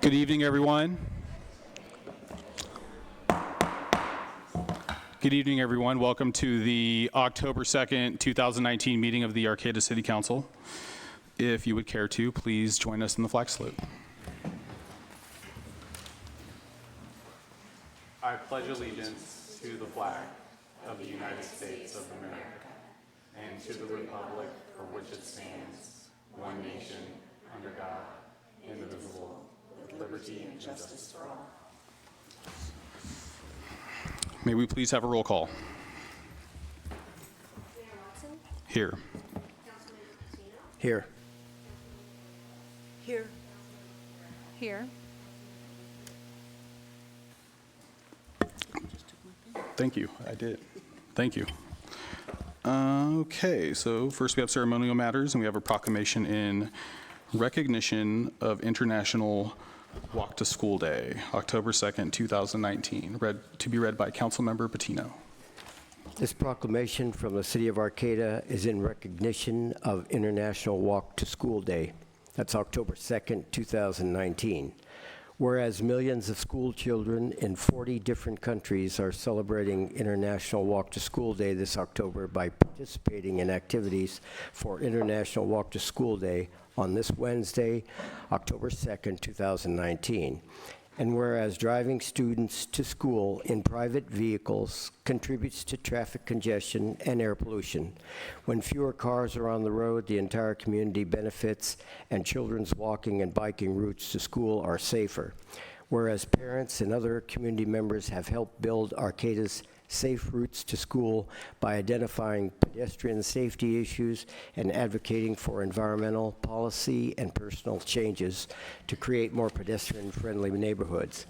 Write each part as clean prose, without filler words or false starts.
Good evening, everyone. Good evening, everyone. Welcome to the October 2nd, 2019 meeting of the Arcata City Council. If you would care to, please join us in the flag salute. I pledge allegiance to the flag of the United States of America and to the republic for which it stands, one nation, under God, indivisible, with liberty and justice for all. May we please have a roll call? Mayor Watson? Here. Councilmember Patino? Here. Here. Here. Thank you. I did. Thank you. Okay, so first we have ceremonial matters, and we have a proclamation in recognition of International Walk to School Day, October 2nd, 2019, to be read by Councilmember Patino. This proclamation from the City of Arcata is in recognition of International Walk to School Day. That's October 2nd, 2019. Whereas millions of school children in 40 different countries are celebrating International Walk to School Day this October by participating in activities for International Walk to School Day on this Wednesday, October 2nd, 2019. And whereas driving students to school in private vehicles contributes to traffic congestion and air pollution. When fewer cars are on the road, the entire community benefits, and children's walking and biking routes to school are safer. Whereas parents and other community members have helped build Arcata's safe routes to school by identifying pedestrian safety issues and advocating for environmental policy and personal changes to create more pedestrian-friendly neighborhoods.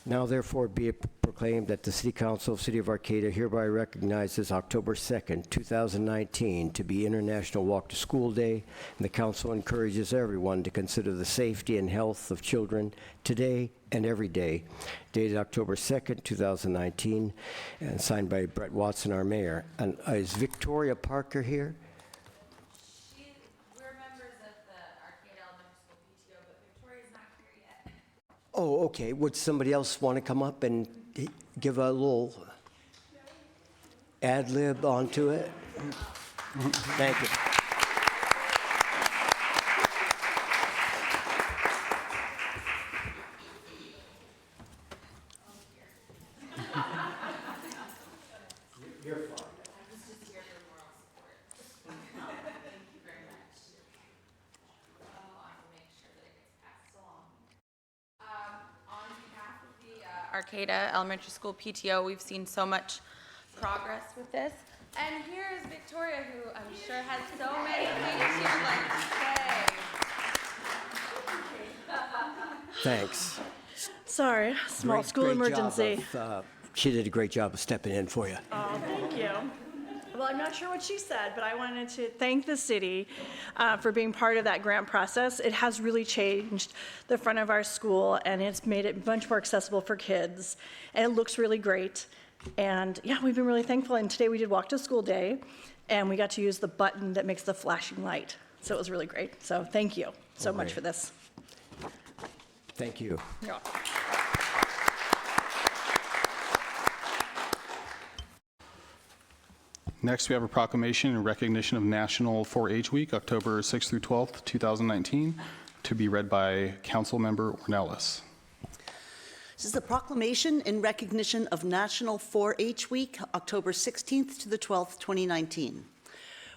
Now therefore be it proclaimed that the City Council of City of Arcata hereby recognizes October 2nd, 2019 to be International Walk to School Day, and the Council encourages everyone to consider the safety and health of children today and every day. Dated October 2nd, 2019, and signed by Brett Watson, our mayor. And is Victoria Parker here? We're members of the Arcata Elementary School PTO, but Victoria's not here yet. Oh, okay. Would somebody else want to come up and give a little ad lib onto it? Thank you. You're fine. I was just here for moral support. Thank you very much. I will make sure that it gets passed along. On behalf of the Arcata Elementary School PTO, we've seen so much progress with this. And here is Victoria, who I'm sure has so many things she would like to say. Thanks. Sorry, small school emergency. She did a great job of stepping in for you. Oh, thank you. Well, I'm not sure what she said, but I wanted to thank the city for being part of that grant process. It has really changed the front of our school, and it's made it much more accessible for kids, and it looks really great. And yeah, we've been really thankful, and today we did Walk to School Day, and we got to use the button that makes the flashing light. So it was really great. So thank you so much for this. Thank you. Yeah. Next, we have a proclamation in recognition of National 4-H Week, October 6th through 12th, 2019, to be read by Councilmember Ornelas. This is the proclamation in recognition of National 4-H Week, October 16th to the 12th, 2019.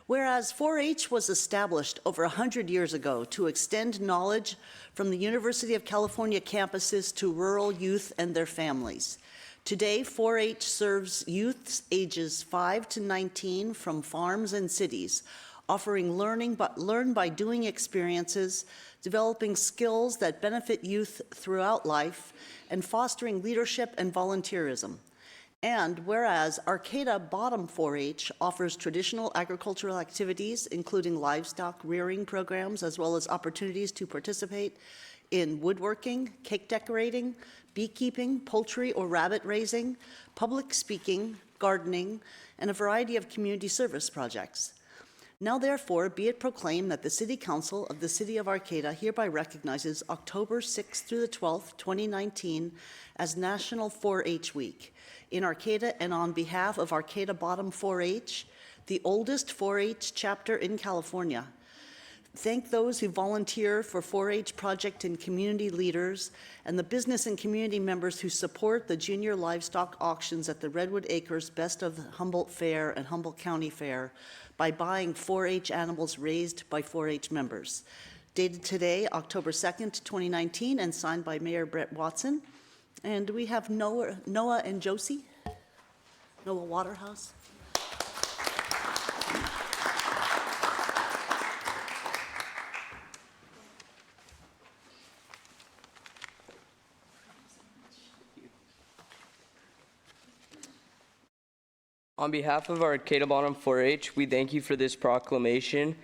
Whereas 4-H was established over 100 years ago to extend knowledge from the University of California campuses to rural youth and their families. Today, 4-H serves youths ages 5 to 19 from farms and cities, offering learn by doing experiences, developing skills that benefit youth throughout life, and fostering leadership and volunteerism. And whereas Arcata Bottom 4-H offers traditional agricultural activities, including livestock rearing programs, as well as opportunities to participate in woodworking, cake decorating, beekeeping, poultry or rabbit raising, public speaking, gardening, and a variety of community service projects. Now therefore be it proclaimed that the City Council of the City of Arcata hereby recognizes October 6th through the 12th, 2019 as National 4-H Week in Arcata and on behalf of Arcata Bottom 4-H, the oldest 4-H chapter in California. Thank those who volunteer for 4-H project and community leaders and the business and community members who support the junior livestock auctions at the Redwood Acres Best of Humboldt Fair and Humboldt County Fair by buying 4-H animals raised by 4-H members. Dated today, October 2nd, 2019, and signed by Mayor Brett Watson. And we have Noah and Josie. Noah Waterhouse. On behalf of our Arcata Bottom 4-H, we thank you for this proclamation.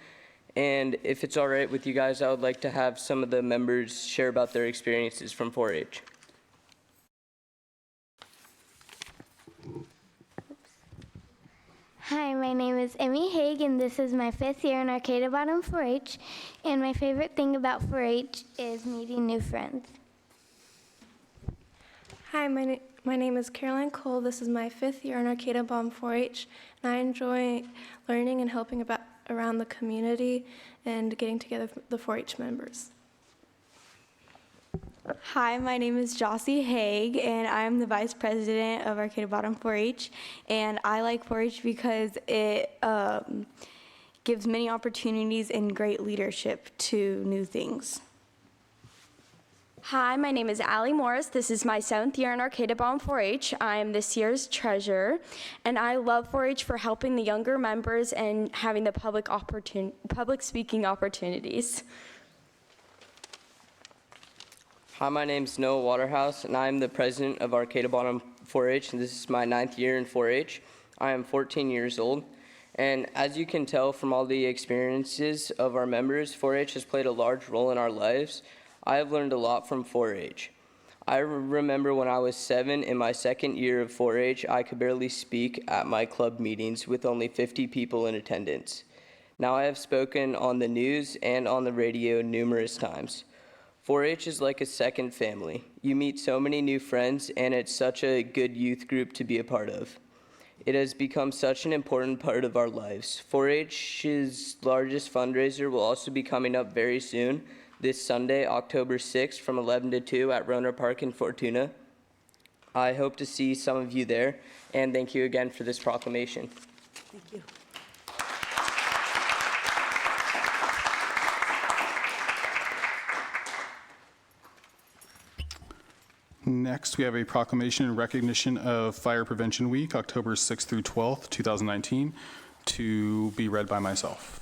And if it's all right with you guys, I would like to have some of the members share about their experiences from 4-H. Hi, my name is Emmy Hague, and this is my 5th year in Arcata Bottom 4-H. And my favorite thing about 4-H is meeting new friends. Hi, my name is Caroline Cole. This is my 5th year in Arcata Bottom 4-H, and I enjoy learning and helping around the community and getting together with the 4-H members. Hi, my name is Josie Hague, and I'm the Vice President of Arcata Bottom 4-H, and I like 4-H because it gives many opportunities and great leadership to new things. Hi, my name is Allie Morris. This is my 7th year in Arcata Bottom 4-H. I am this year's treasurer, and I love 4-H for helping the younger members and having the public speaking opportunities. Hi, my name is Noah Waterhouse, and I am the president of Arcata Bottom 4-H, and this is my 9th year in 4-H. I am 14 years old, and as you can tell from all the experiences of our members, 4-H has played a large role in our lives. I have learned a lot from 4-H. I remember when I was 7 in my 2nd year of 4-H, I could barely speak at my club meetings with only 50 people in attendance. Now I have spoken on the news and on the radio numerous times. 4-H is like a second family. You meet so many new friends, and it's such a good youth group to be a part of. It has become such an important part of our lives. 4-H's largest fundraiser will also be coming up very soon, this Sunday, October 6th, from 11 to 2 at Roner Park in Fortuna. I hope to see some of you there, and thank you again for this proclamation. Thank you. Next, we have a proclamation in recognition of Fire Prevention Week, October 6th through 12th, 2019, to be read by myself.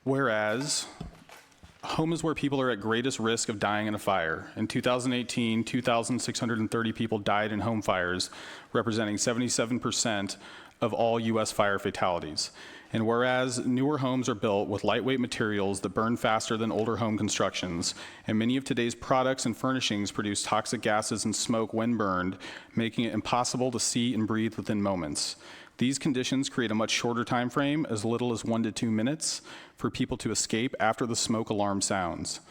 Whereas, home is where people are at greatest risk of dying in a fire. In 2018, 2,630 people died in home fires, representing 77% of all U.S. fire fatalities. And whereas newer homes are built with lightweight materials that burn faster than older home constructions, and many of today's products and furnishings produce toxic gases and smoke when burned, making it impossible to see and breathe within moments. These conditions create a much shorter time frame, as little as 1 to 2 minutes, for people to escape after the smoke alarm sounds.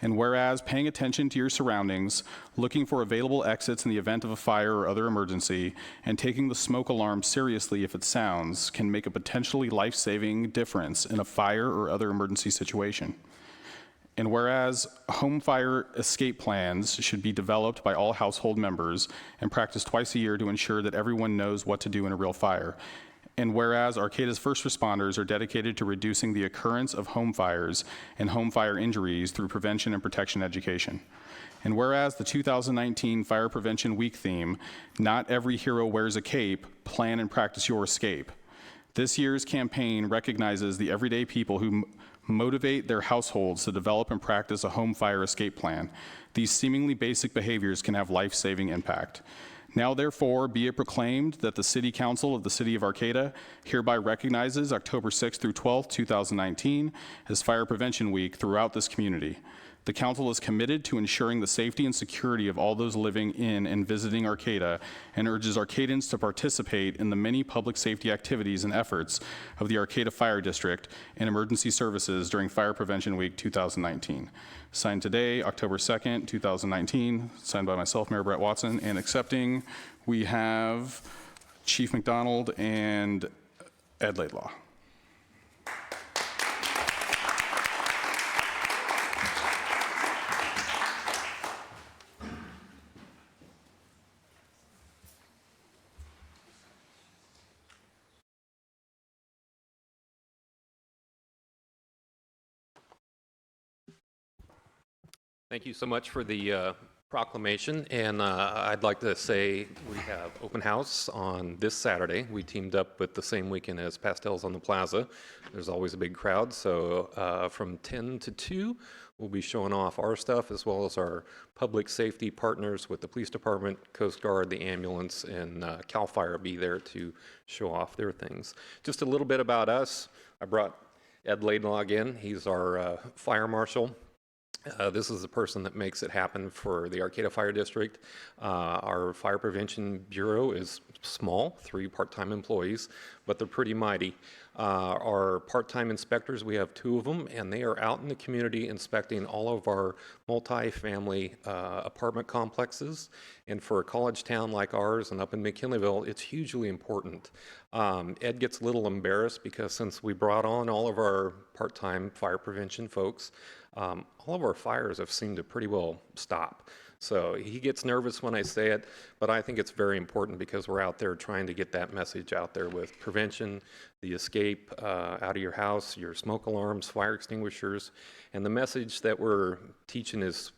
And whereas paying attention to your surroundings, looking for available exits in the event of a fire or other emergency, and taking the smoke alarm seriously if it sounds can make a potentially life-saving difference in a fire or other emergency situation. And whereas home fire escape plans should be developed by all household members and practiced twice a year to ensure that everyone knows what to do in a real fire. And whereas Arcata's first responders are dedicated to reducing the occurrence of home fires and home fire injuries through prevention and protection education. And whereas the 2019 Fire Prevention Week theme, "Not Every Hero Wears a Cape, Plan and Practice Your Escape." This year's campaign recognizes the everyday people who motivate their households to develop and practice a home fire escape plan. These seemingly basic behaviors can have life-saving impact. Now, therefore, be it proclaimed that the City Council of the City of Arcata hereby recognizes October 6th through 12th, 2019 as Fire Prevention Week throughout this community. The council is committed to ensuring the safety and security of all those living in and visiting Arcata and urges Arcadans to participate in the many public safety activities and efforts of the Arcata Fire District and emergency services during Fire Prevention Week 2019. Signed today, October 2nd, 2019, signed by myself, Mayor Brett Watson, and accepting, we have Chief McDonald and Ed Laidlaw. Thank you so much for the proclamation, and I'd like to say we have open house on this Saturday. We teamed up with the same weekend as Pastels on the Plaza. There's always a big crowd, so from 10 to 2, we'll be showing off our stuff as well as our public safety partners with the police department, Coast Guard, the ambulance, and CAL FIRE will be there to show off their things. Just a little bit about us. I brought Ed Laidlaw in. He's our fire marshal. This is the person that makes it happen for the Arcata Fire District. Our Fire Prevention Bureau is small, 3 part-time employees, but they're pretty mighty. Our part-time inspectors, we have 2 of them, and they are out in the community inspecting all of our multi-family apartment complexes. And for a college town like ours and up in McKinleyville, it's hugely important. Ed gets a little embarrassed because since we brought on all of our part-time fire prevention folks, all of our fires have seemed to pretty well stop. So he gets nervous when I say it, but I think it's very important because we're out there trying to get that message out there with prevention, the escape out of your house, your smoke alarms, fire extinguishers, and the message that we're teaching is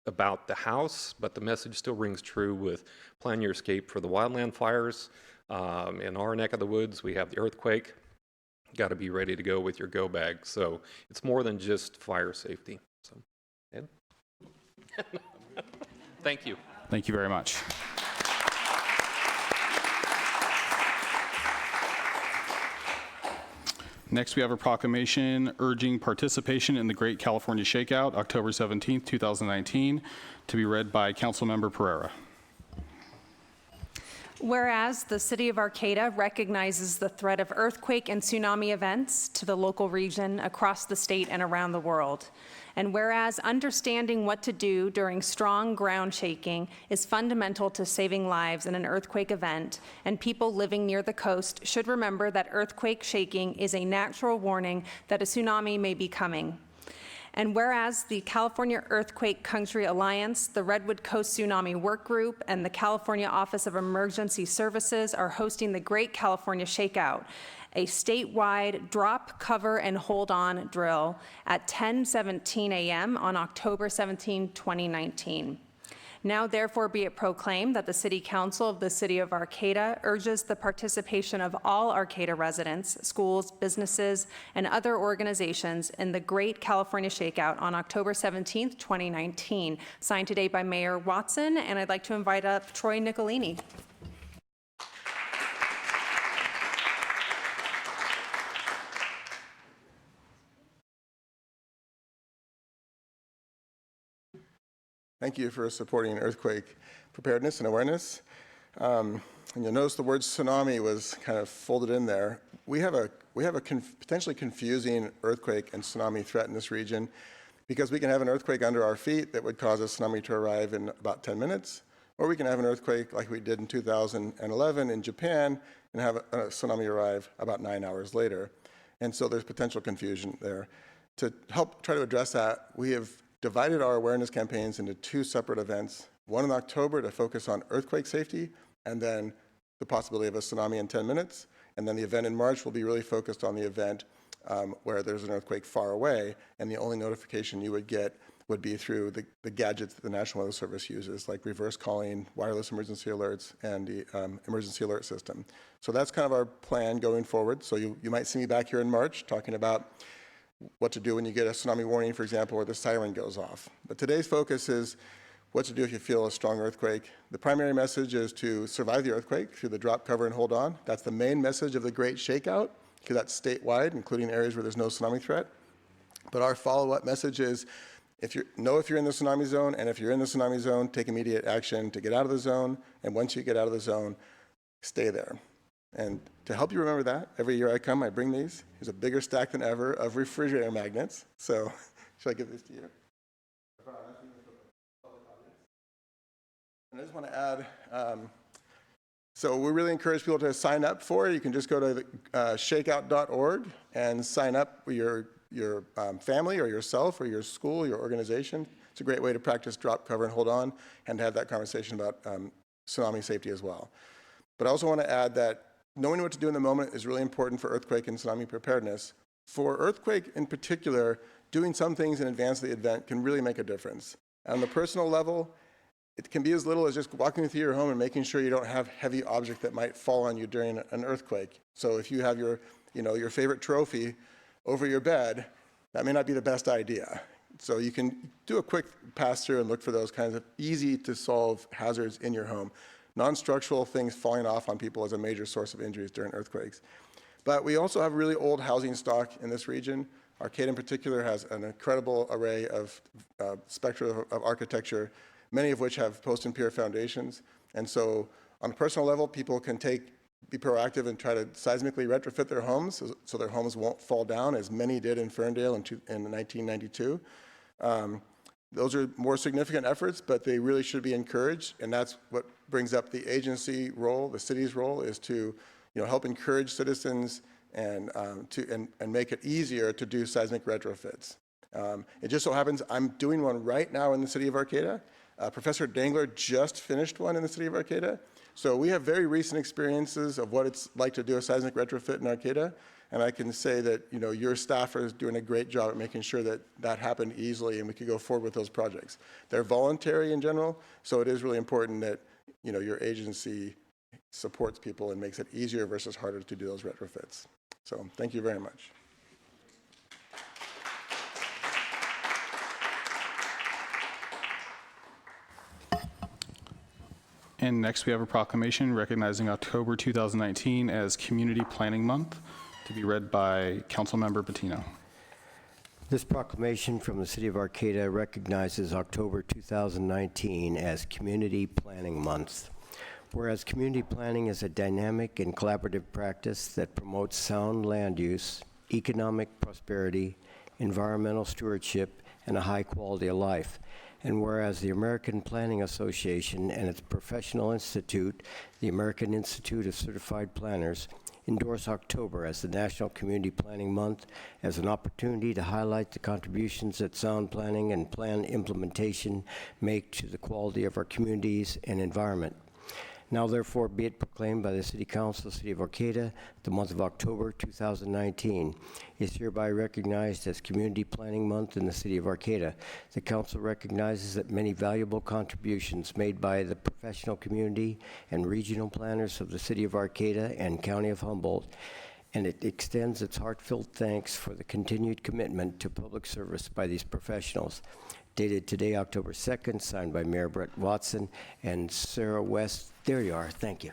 about the house, but the message still rings true with plan your escape for the wildland fires. In our neck of the woods, we have the earthquake. Got to be ready to go with your go bag. So it's more than just fire safety. So, Ed? Thank you. Thank you very much. Next, we have a proclamation urging participation in the Great California Shakeout, October 17th, 2019, to be read by Councilmember Pereira. Whereas the City of Arcata recognizes the threat of earthquake and tsunami events to the local region, across the state, and around the world. And whereas understanding what to do during strong ground shaking is fundamental to saving lives in an earthquake event, and people living near the coast should remember that earthquake shaking is a natural warning that a tsunami may be coming. And whereas the California Earthquake Country Alliance, the Redwood Coast Tsunami Work Group, and the California Office of Emergency Services are hosting the Great California Shakeout, a statewide drop, cover, and hold on drill at 10:17 a.m. on October 17, 2019. Now therefore be it proclaimed that the City Council of the City of Arcata urges the participation of all Arcata residents, schools, businesses, and other organizations in the Great California Shakeout on October 17th, 2019. Signed today by Mayor Watson, and I'd like to invite up Troy Nicolini. Thank you for supporting earthquake preparedness and awareness. And you'll notice the word tsunami was kind of folded in there. We have a potentially confusing earthquake and tsunami threat in this region because we can have an earthquake under our feet that would cause a tsunami to arrive in about 10 minutes, or we can have an earthquake like we did in 2011 in Japan and have a tsunami arrive about 9 hours later. And so there's potential confusion there. To help try to address that, we have divided our awareness campaigns into 2 separate events, one in October to focus on earthquake safety, and then the possibility of a tsunami in 10 minutes. And then the event in March will be really focused on the event where there's an earthquake far away, and the only notification you would get would be through the gadgets that the National Weather Service uses, like reverse calling, wireless emergency alerts, and the emergency alert system. So that's kind of our plan going forward. So you might see me back here in March talking about what to do when you get a tsunami warning, for example, or the siren goes off. But today's focus is what to do if you feel a strong earthquake. The primary message is to survive the earthquake through the drop, cover, and hold on. That's the main message of the Great Shakeout, because that's statewide, including areas where there's no tsunami threat. But our follow-up message is, if you're in the tsunami zone, and if you're in the tsunami zone, take immediate action to get out of the zone, and once you get out of the zone, stay there. And to help you remember that, every year I come, I bring these. There's a bigger stack than ever of refrigerator magnets. So should I give this to you? And I just want to add, so we really encourage people to sign up for it. You can just go to shakeout.org and sign up with your family or yourself or your school, your organization. It's a great way to practice drop, cover, and hold on, and to have that conversation about tsunami safety as well. But I also want to add that knowing what to do in the moment is really important for earthquake and tsunami preparedness. For earthquake in particular, doing some things in advance of the event can really make a difference. On the personal level, it can be as little as just walking through your home and making sure you don't have heavy object that might fall on you during an earthquake. So if you have your favorite trophy over your bed, that may not be the best idea. So you can do a quick pass through and look for those kinds of easy to solve hazards in your home. Non-structural things falling off on people is a major source of injuries during earthquakes. But we also have really old housing stock in this region. Arcata in particular has an incredible array of spectra of architecture, many of which have post-and-pier foundations. And so on a personal level, people can be proactive and try to seismically retrofit their homes so their homes won't fall down, as many did in Ferndale in 1992. Those are more significant efforts, but they really should be encouraged. And that's what brings up the agency role, the city's role, is to help encourage citizens and make it easier to do seismic retrofits. It just so happens I'm doing one right now in the city of Arcata. Professor Dangler just finished one in the city of Arcata. So we have very recent experiences of what it's like to do a seismic retrofit in Arcata. And I can say that your staff is doing a great job at making sure that that happened easily and we could go forward with those projects. They're voluntary in general, so it is really important that your agency supports people and makes it easier versus harder to do those retrofits. So thank you very much. And next we have a proclamation recognizing October 2019 as Community Planning Month, to be read by Councilmember Bettino. This proclamation from the City of Arcata recognizes October 2019 as Community Planning Month. Whereas community planning is a dynamic and collaborative practice that promotes sound land use, economic prosperity, environmental stewardship, and a high quality of life. And whereas the American Planning Association and its professional institute, the American Institute of Certified Planners, endorse October as the National Community Planning Month as an opportunity to highlight the contributions that sound planning and plan implementation make to the quality of our communities and environment. Now therefore be it proclaimed by the City Council of the City of Arcata, the month of October 2019 is hereby recognized as Community Planning Month in the City of Arcata. The Council recognizes that many valuable contributions made by the professional community and regional planners of the City of Arcata and County of Humboldt, and it extends its heartfelt thanks for the continued commitment to public service by these professionals. Dated today, October 2nd, signed by Mayor Brett Watson and Sarah West. There you are. Thank you.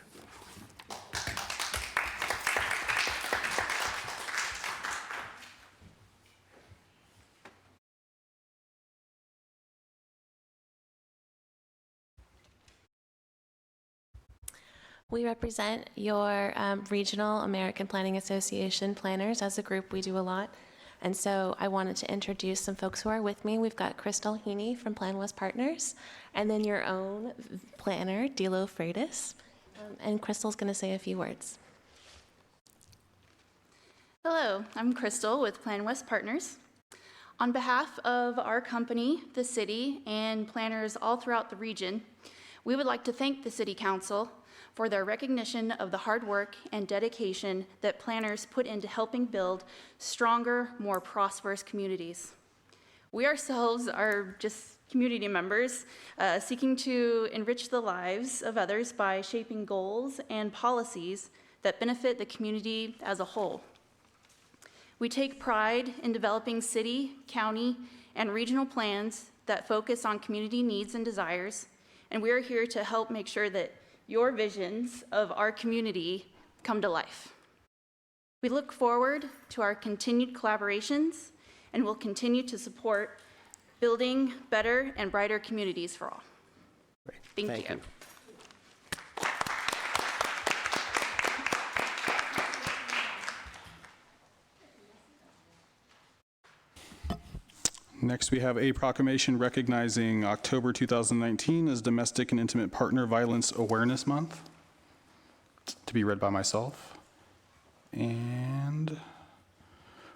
We represent your Regional American Planning Association planners. As a group, we do a lot. And so I wanted to introduce some folks who are with me. We've got Crystal Heaney from Plan West Partners, and then your own planner, Dilo Freitas. And Crystal's going to say a few words. Hello, I'm Crystal with Plan West Partners. On behalf of our company, the city, and planners all throughout the region, we would like to thank the City Council for their recognition of the hard work and dedication that planners put into helping build stronger, more prosperous communities. We ourselves are just community members seeking to enrich the lives of others by shaping goals and policies that benefit the community as a whole. We take pride in developing city, county, and regional plans that focus on community needs and desires, and we are here to help make sure that your visions of our community come to life. We look forward to our continued collaborations and will continue to support building better and brighter communities for all. Thank you. Next, we have a proclamation recognizing October 2019 as Domestic and Intimate Partner Violence Awareness Month, to be read by myself. And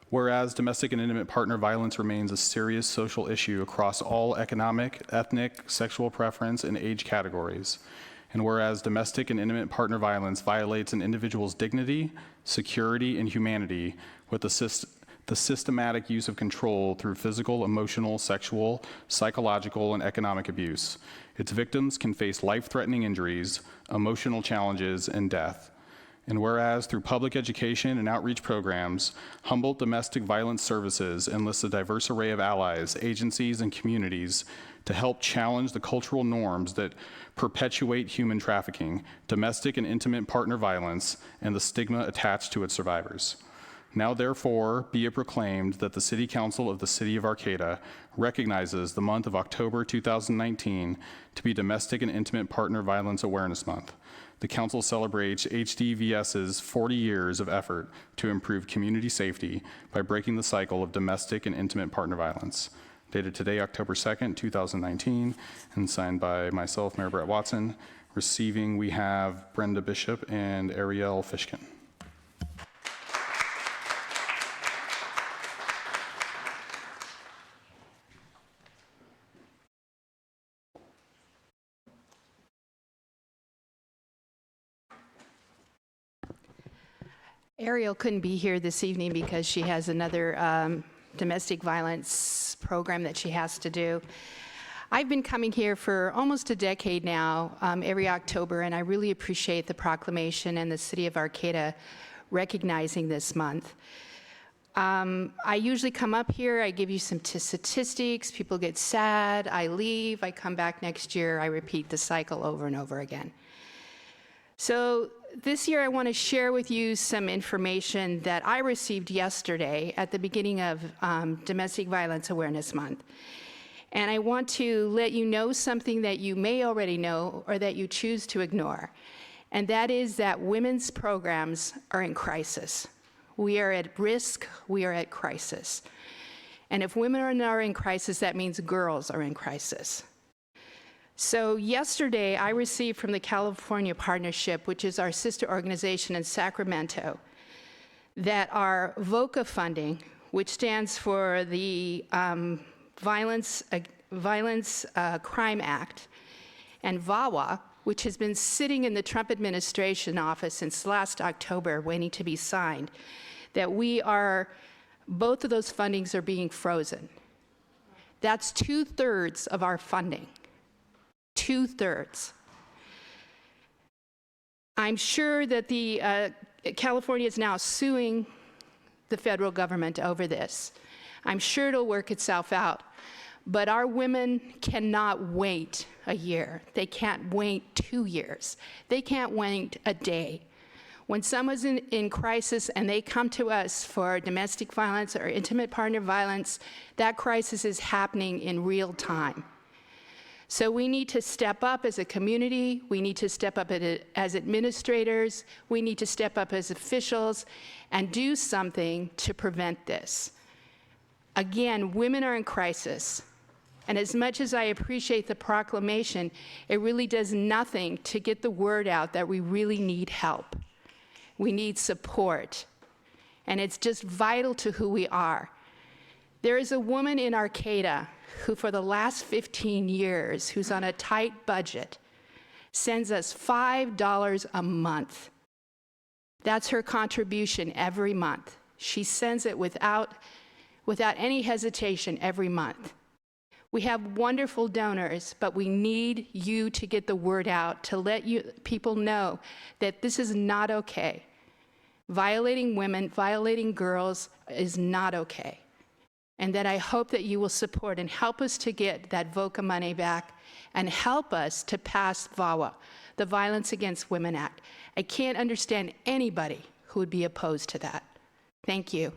whereas domestic and intimate partner violence remains a serious social issue across all economic, ethnic, sexual preference, and age categories, and whereas domestic and intimate partner violence violates an individual's dignity, security, and humanity with the systematic use of control through physical, emotional, sexual, psychological, and economic abuse. Its victims can face life-threatening injuries, emotional challenges, and death. And whereas through public education and outreach programs, Humboldt Domestic Violence Services enlists a diverse array of allies, agencies, and communities to help challenge the cultural norms that perpetuate human trafficking, domestic and intimate partner violence, and the stigma attached to its survivors. Now therefore be it proclaimed that the City Council of the City of Arcata recognizes the month of October 2019 to be Domestic and Intimate Partner Violence Awareness Month. The Council celebrates HDVS's 40 years of effort to improve community safety by breaking the cycle of domestic and intimate partner violence. Dated today, October 2nd, 2019, and signed by myself, Mayor Brett Watson. Receiving, we have Brenda Bishop and Ariel Fishkin. Ariel couldn't be here this evening because she has another domestic violence program that she has to do. I've been coming here for almost a decade now, every October, and I really appreciate the proclamation and the City of Arcata recognizing this month. I usually come up here, I give you some statistics, people get sad, I leave, I come back next year, I repeat the cycle over and over again. So this year I want to share with you some information that I received yesterday at the beginning of Domestic Violence Awareness Month. And I want to let you know something that you may already know or that you choose to ignore. And that is that women's programs are in crisis. We are at risk, we are at crisis. And if women are in crisis, that means girls are in crisis. So yesterday, I received from the California Partnership, which is our sister organization in Sacramento, that our VOCA funding, which stands for the Violence Crime Act, and VAWA, which has been sitting in the Trump administration office since last October waiting to be signed, that both of those fundings are being frozen. That's 2/3 of our funding. 2/3. I'm sure that California is now suing the federal government over this. I'm sure it'll work itself out, but our women cannot wait a year. They can't wait 2 years. They can't wait a day. When someone's in crisis and they come to us for domestic violence or intimate partner violence, that crisis is happening in real time. So we need to step up as a community, we need to step up as administrators, we need to step up as officials and do something to prevent this. Again, women are in crisis. And as much as I appreciate the proclamation, it really does nothing to get the word out that we really need help. We need support. And it's just vital to who we are. There is a woman in Arcata who for the last 15 years, who's on a tight budget, sends us $5 a month. That's her contribution every month. She sends it without any hesitation every month. We have wonderful donors, but we need you to get the word out, to let people know that this is not okay. Violating women, violating girls is not okay. And that I hope that you will support and help us to get that VOCA money back and help us to pass VAWA, the Violence Against Women Act. I can't understand anybody who would be opposed to that. Thank you.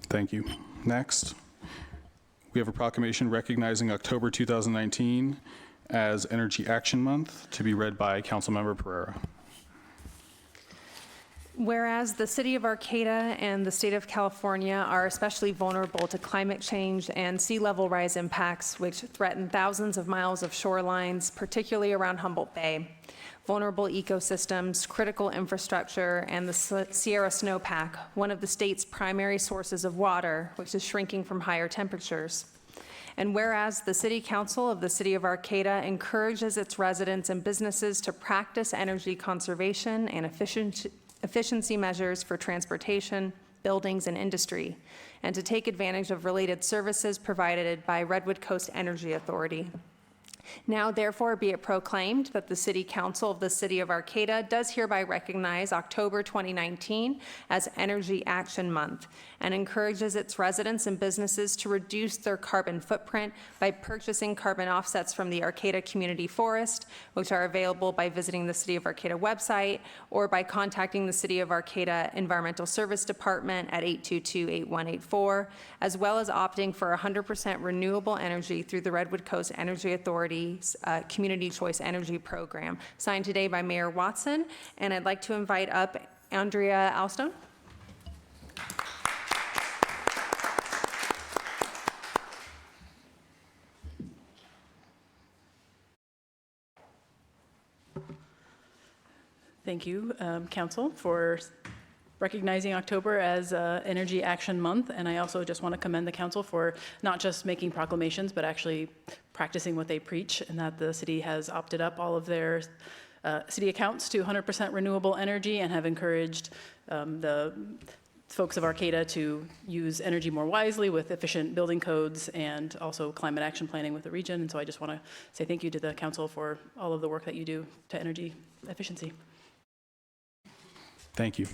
Thank you. Next, we have a proclamation recognizing October 2019 as Energy Action Month, to be read by Councilmember Pereira. Whereas the city of Arcata and the state of California are especially vulnerable to climate change and sea level rise impacts, which threaten thousands of miles of shorelines, particularly around Humboldt Bay, vulnerable ecosystems, critical infrastructure, and the Sierra snowpack, one of the state's primary sources of water, which is shrinking from higher temperatures. And whereas the City Council of the City of Arcata encourages its residents and businesses to practice energy conservation and efficiency measures for transportation, buildings, and industry, and to take advantage of related services provided by Redwood Coast Energy Authority. Now, therefore, be it proclaimed that the City Council of the City of Arcata does hereby recognize October 2019 as Energy Action Month and encourages its residents and businesses to reduce their carbon footprint by purchasing carbon offsets from the Arcata Community Forest, which are available by visiting the City of Arcata website or by contacting the City of Arcata Environmental Service Department at 822-8184, as well as opting for 100% renewable energy through the Redwood Coast Energy Authority Community Choice Energy Program, signed today by Mayor Watson. And I'd like to invite up Andrea Stone. Thank you, Council, for recognizing October as Energy Action Month. And I also just want to commend the council for not just making proclamations, but actually practicing what they preach, and that the city has opted up all of their city accounts to 100% renewable energy and have encouraged the folks of Arcata to use energy more wisely with efficient building codes and also climate action planning with the region. And so I just want to say thank you to the council for all of the work that you do to energy efficiency. Thank you.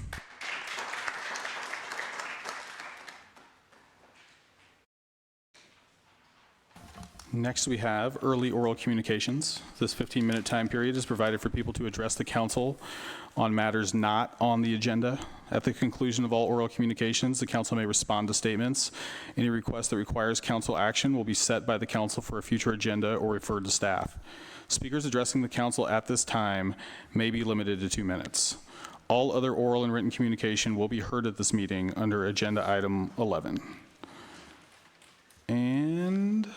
Next, we have early oral communications. This 15-minute time period is provided for people to address the council on matters not on the agenda. At the conclusion of all oral communications, the council may respond to statements. Any request that requires council action will be set by the council for a future agenda or referred to staff. Speakers addressing the council at this time may be limited to 2 minutes. All other oral and written communication will be heard at this meeting under agenda item 11. And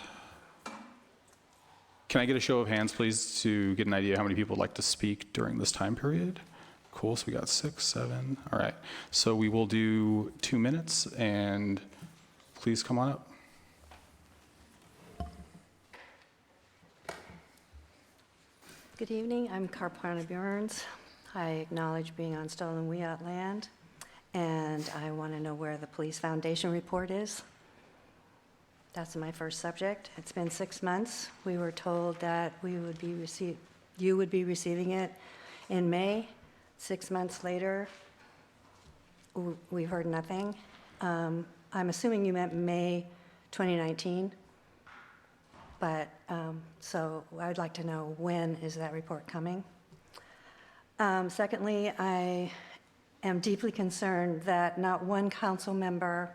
can I get a show of hands, please, to get an idea how many people would like to speak during this time period? Cool, so we got 6, 7. All right, so we will do 2 minutes, and please come on up. Good evening, I'm Carplana Burns. I acknowledge being on stolen Wiyot land, and I want to know where the Police Foundation report is. That's my first subject. It's been 6 months. We were told that you would be receiving it in May. 6 months later, we've heard nothing. I'm assuming you meant May 2019, but so I'd like to know, when is that report coming? Secondly, I am deeply concerned that not one council member,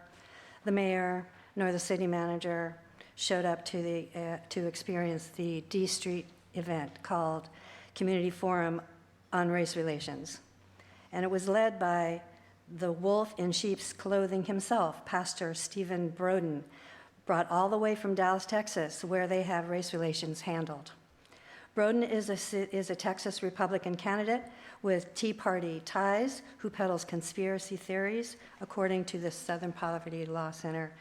the mayor, nor the city manager showed up to experience the D Street event called Community Forum on Race Relations. And it was led by the wolf in sheep's clothing himself, Pastor Stephen Brodin, brought all the way from Dallas, Texas, where they have race relations handled. Brodin is a Texas Republican candidate with Tea Party ties who peddles conspiracy theories, according to the Southern Poverty Law Center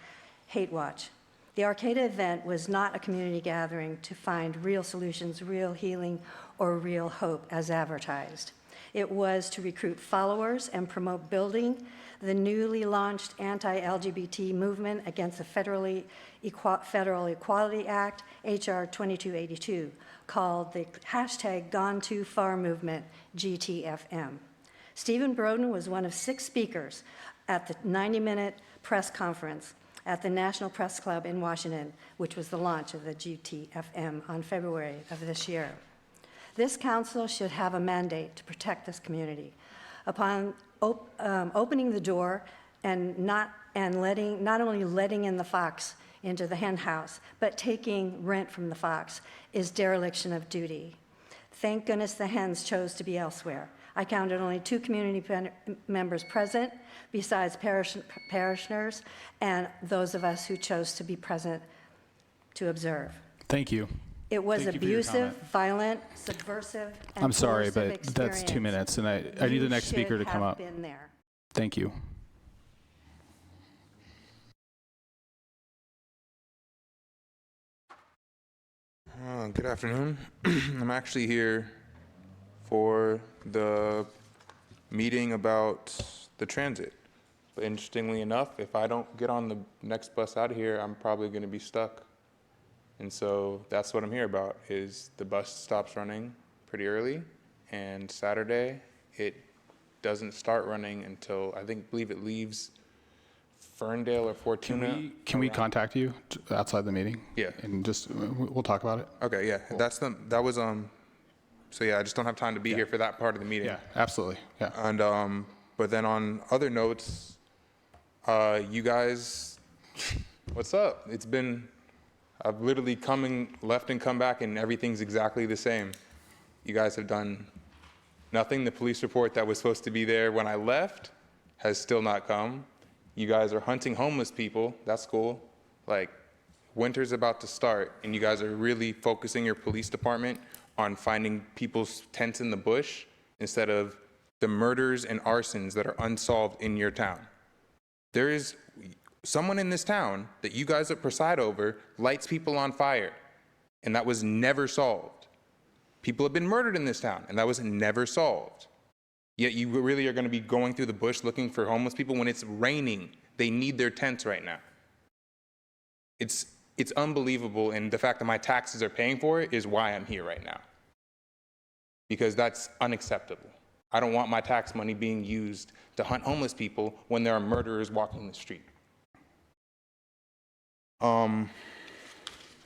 Hate Watch. The Arcata event was not a community gathering to find real solutions, real healing, or real hope as advertised. It was to recruit followers and promote building the newly launched anti-LGBT movement against the Federal Equality Act, HR 2282, called the #GoneTooFar movement, GTFM. Stephen Brodin was one of 6 speakers at the 90-minute press conference at the National Press Club in Washington, which was the launch of the GTFM on February of this year. This council should have a mandate to protect this community. Upon opening the door and not and not only letting in the fox into the hen house, but taking rent from the fox is dereliction of duty. Thank goodness the hens chose to be elsewhere. I counted only 2 community members present, besides parishioners and those of us who chose to be present to observe. Thank you. It was Thank you for your abusive, comment. violent, subversive, and I'm sorry, coercive but that's 2 minutes, and I need the next speaker to come up. You should have been there. Thank you. Good afternoon. I'm actually here for the meeting about the transit. But interestingly enough, if I don't get on the next bus out of here, I'm probably going to be stuck. And so that's what I'm here about, is the bus stops running pretty early, and Saturday it doesn't start running until I believe it leaves Ferndale or Fortuna. Can we contact you outside the meeting? Yeah. And just, we'll talk about it? Okay, yeah. Cool. So yeah, I just don't have time to be here for that part of the meeting. Yeah, absolutely. Yeah. And, but then on other notes, you guys, what's up? I've literally left and come back, and everything's exactly the same. You guys have done nothing. The police report that was supposed to be there when I left has still not come. You guys are hunting homeless people. That's cool. Like, winter's about to start, and you guys are really focusing your police department on finding people's tents in the bush instead of the murders and arsons that are unsolved in your town. There is someone in this town that you guys that preside over lights people on fire, and that was never solved. People have been murdered in this town, and that was never solved. Yet you really are going to be going through the bush looking for homeless people when it's raining. They need their tents right now. It's unbelievable, and the fact that my taxes are paying for it is why I'm here right now. Because that's unacceptable. I don't want my tax money being used to hunt homeless people when there are murderers walking the street.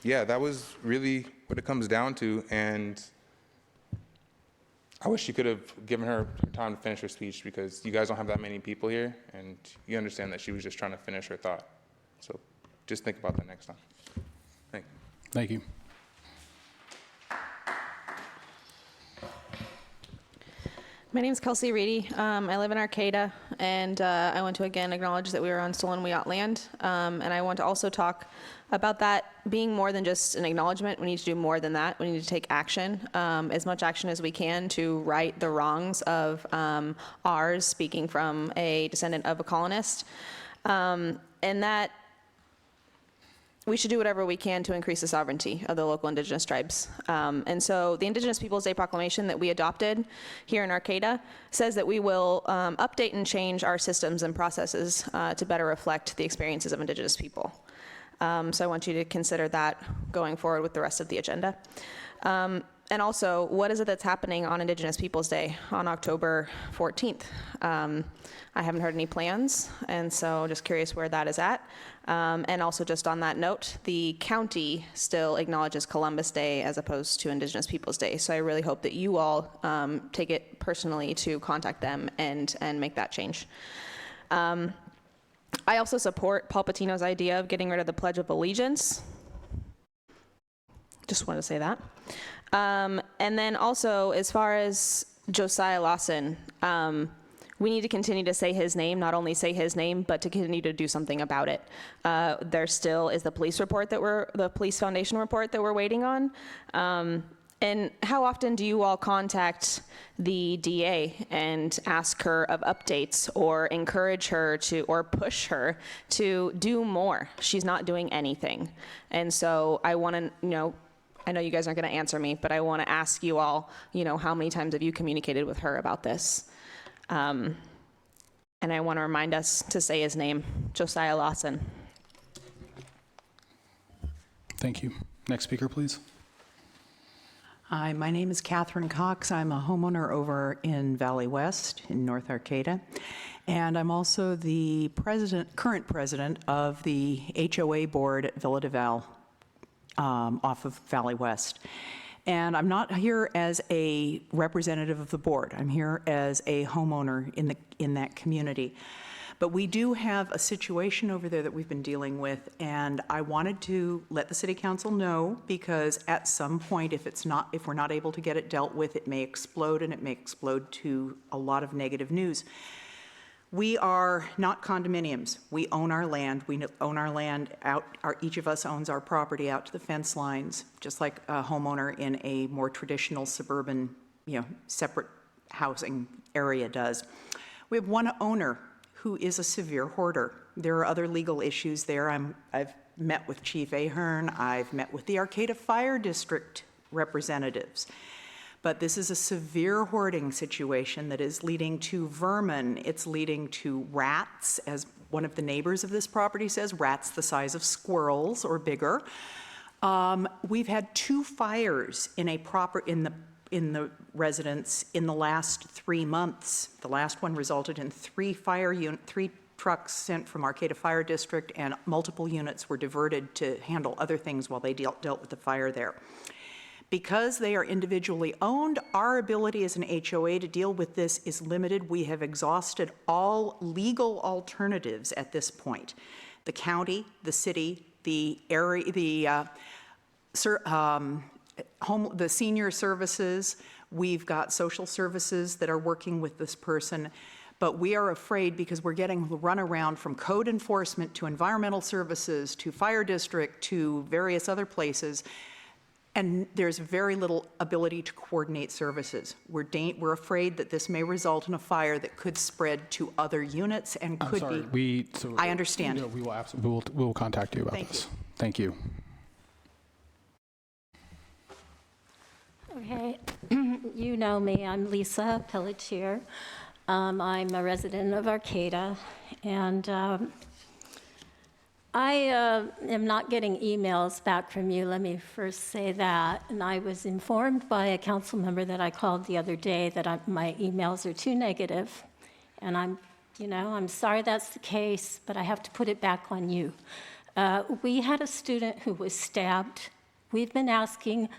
Yeah, that was really what it comes down to, and I wish you could have given her time to finish her speech, because you guys don't have that many people here, and you understand that she was just trying to finish her thought. So just think about that next time. Thank you. Thank you. My name is Kelsey Reedy. I live in Arcata, and I want to again acknowledge that we are on stolen Wiyot land. And I want to also talk about that being more than just an acknowledgement. We need to do more than that. We need to take action, as much action as we can, to right the wrongs of ours, speaking from a descendant of a colonist. And that we should do whatever we can to increase the sovereignty of the local indigenous tribes. And so the Indigenous Peoples Day Proclamation that we adopted here in Arcata says that we will update and change our systems and processes to better reflect the experiences of Indigenous people. So I want you to consider that going forward with the rest of the agenda. And also, what is it that's happening on Indigenous Peoples Day on October 14th? I haven't heard any plans, and so just curious where that is at. And also just on that note, the county still acknowledges Columbus Day as opposed to Indigenous Peoples Day. So I really hope that you all take it personally to contact them and make that change. I also support Paul Patino's idea of getting rid of the Pledge of Allegiance. Just wanted to say that. And then also, as far as Josiah Lawson, we need to continue to say his name, not only say his name, but to continue to do something about it. There still is the police report the Police Foundation report that we're waiting on. And how often do you all contact the DA and ask her of updates or encourage her to, or push her to do more? She's not doing anything. And so I want to, I know you guys aren't going to answer me, but I want to ask you all, how many times have you communicated with her about this? And I want to remind us to say his name, Josiah Lawson. Thank you. Next speaker, please. Hi, my name is Katherine Cox. I'm a homeowner over in Valley West in North Arcata. And I'm also the current president of the HOA board at Villa de Val off of Valley West. And I'm not here as a representative of the board. I'm here as a homeowner in that community. But we do have a situation over there that we've been dealing with, and I wanted to let the city council know, because at some point, if we're not able to get it dealt with, it may explode, and it may explode to a lot of negative news. We are not condominiums. We own our land. We own our land out, each of us owns our property out to the fence lines, just like a homeowner in a more traditional suburban, separate housing area does. We have one owner who is a severe hoarder. There are other legal issues there. I've met with Chief Ahern. I've met with the Arcata Fire District representatives. But this is a severe hoarding situation that is leading to vermin. It's leading to rats, as one of the neighbors of this property says, rats the size of squirrels or bigger. We've had 2 fires in the residence in the last 3 months. The last one resulted in 3 trucks sent from Arcata Fire District, and multiple units were diverted to handle other things while they dealt with the fire there. Because they are individually owned, our ability as an HOA to deal with this is limited. We have exhausted all legal alternatives at this point. The county, the city, the area, the senior services, we've got social services that are working with this person. But we are afraid, because we're getting the runaround from code enforcement to environmental services to fire district to various other places, and there's very little ability to coordinate services. We're afraid that this may result in a fire that could spread to other units and could be. I understand. We will absolutely. We will contact you about this. Thank you. Okay, you know me. I'm Lisa Pelletier. I'm a resident of Arcata, and I am not getting emails back from you. Let me first say that. And I was informed by a council member that I called the other day that my emails are too negative. And I'm sorry that's the case, but I have to put it back on you. We had a student who was stabbed. We've been asking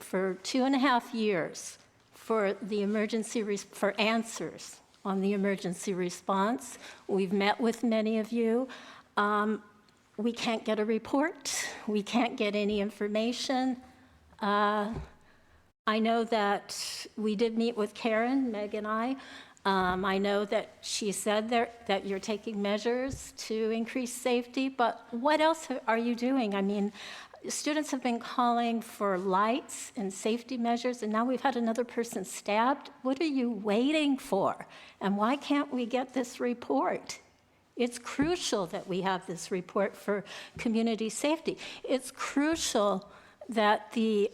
for 2.5 years for for answers on the emergency response. We've met with many of you. We can't get a report. We can't get any information. I know that we did meet with Karen, Meg and I. I know that she said that you're taking measures to increase safety, but what else are you doing? I mean, students have been calling for lights and safety measures, and now we've had another person stabbed. What are you waiting for? And why can't we get this report? It's crucial that we have this report for community safety. It's crucial that the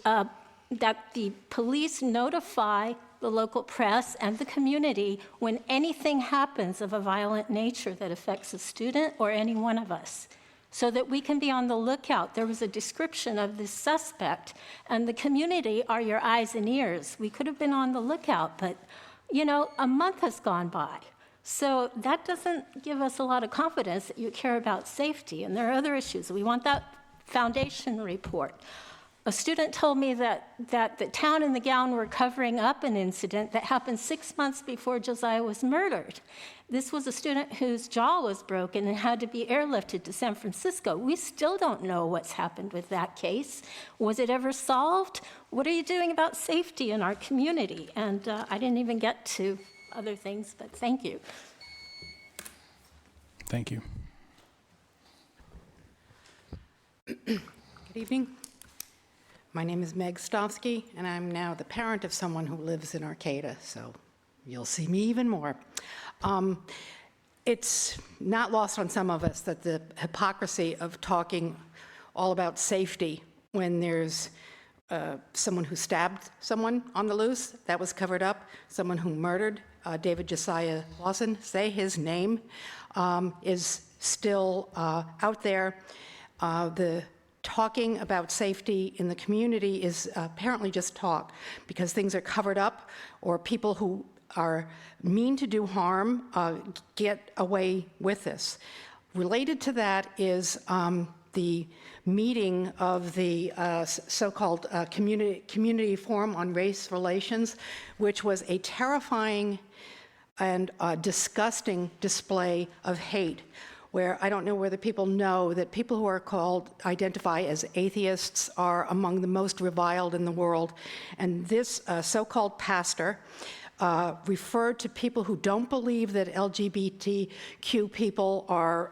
police notify the local press and the community when anything happens of a violent nature that affects a student or any one of us, so that we can be on the lookout. There was a description of this suspect, and the community are your eyes and ears. We could have been on the lookout, but a month has gone by. So that doesn't give us a lot of confidence that you care about safety, and there are other issues. We want that foundation report. A student told me that the town and the gown were covering up an incident that happened 6 months before Josiah was murdered. This was a student whose jaw was broken and had to be airlifted to San Francisco. We still don't know what's happened with that case. Was it ever solved? What are you doing about safety in our community? And I didn't even get to other things, but thank you. Thank you. Good evening. My name is Meg Starsky, and I'm now the parent of someone who lives in Arcata, so you'll see me even more. It's not lost on some of us that the hypocrisy of talking all about safety when there's someone who stabbed someone on the loose, that was covered up, someone who murdered David Josiah Lawson, say his name, is still out there. The talking about safety in the community is apparently just talk, because things are covered up, or people who are mean to do harm get away with this. Related to that is the meeting of the so-called community forum on race relations, which was a terrifying and disgusting display of hate, where I don't know whether people know that people who are identify as atheists are among the most reviled in the world. And this so-called pastor referred to people who don't believe that LGBTQ people are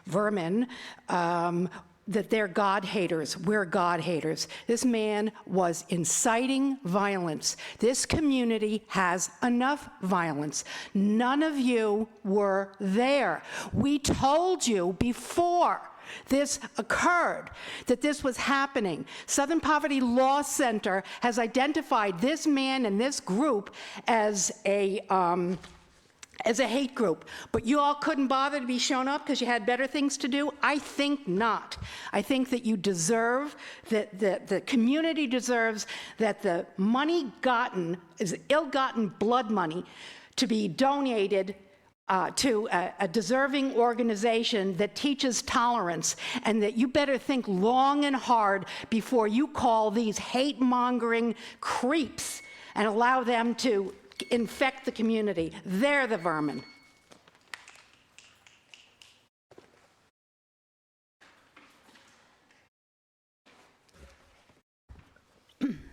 vermin, that they're God haters. We're God haters. This man was inciting violence. This community has enough violence. None of you were there. We told you before this occurred that this was happening. Southern Poverty Law Center has identified this man and this group as a hate group, but you all couldn't bother to be shown up because you had better things to do? I think not. I think that you deserve, that the community deserves, that the money gotten is ill-gotten blood money to be donated to a deserving organization that teaches tolerance, and that you better think long and hard before you call these hate-mongering creeps and allow them to infect the community. They're the vermin.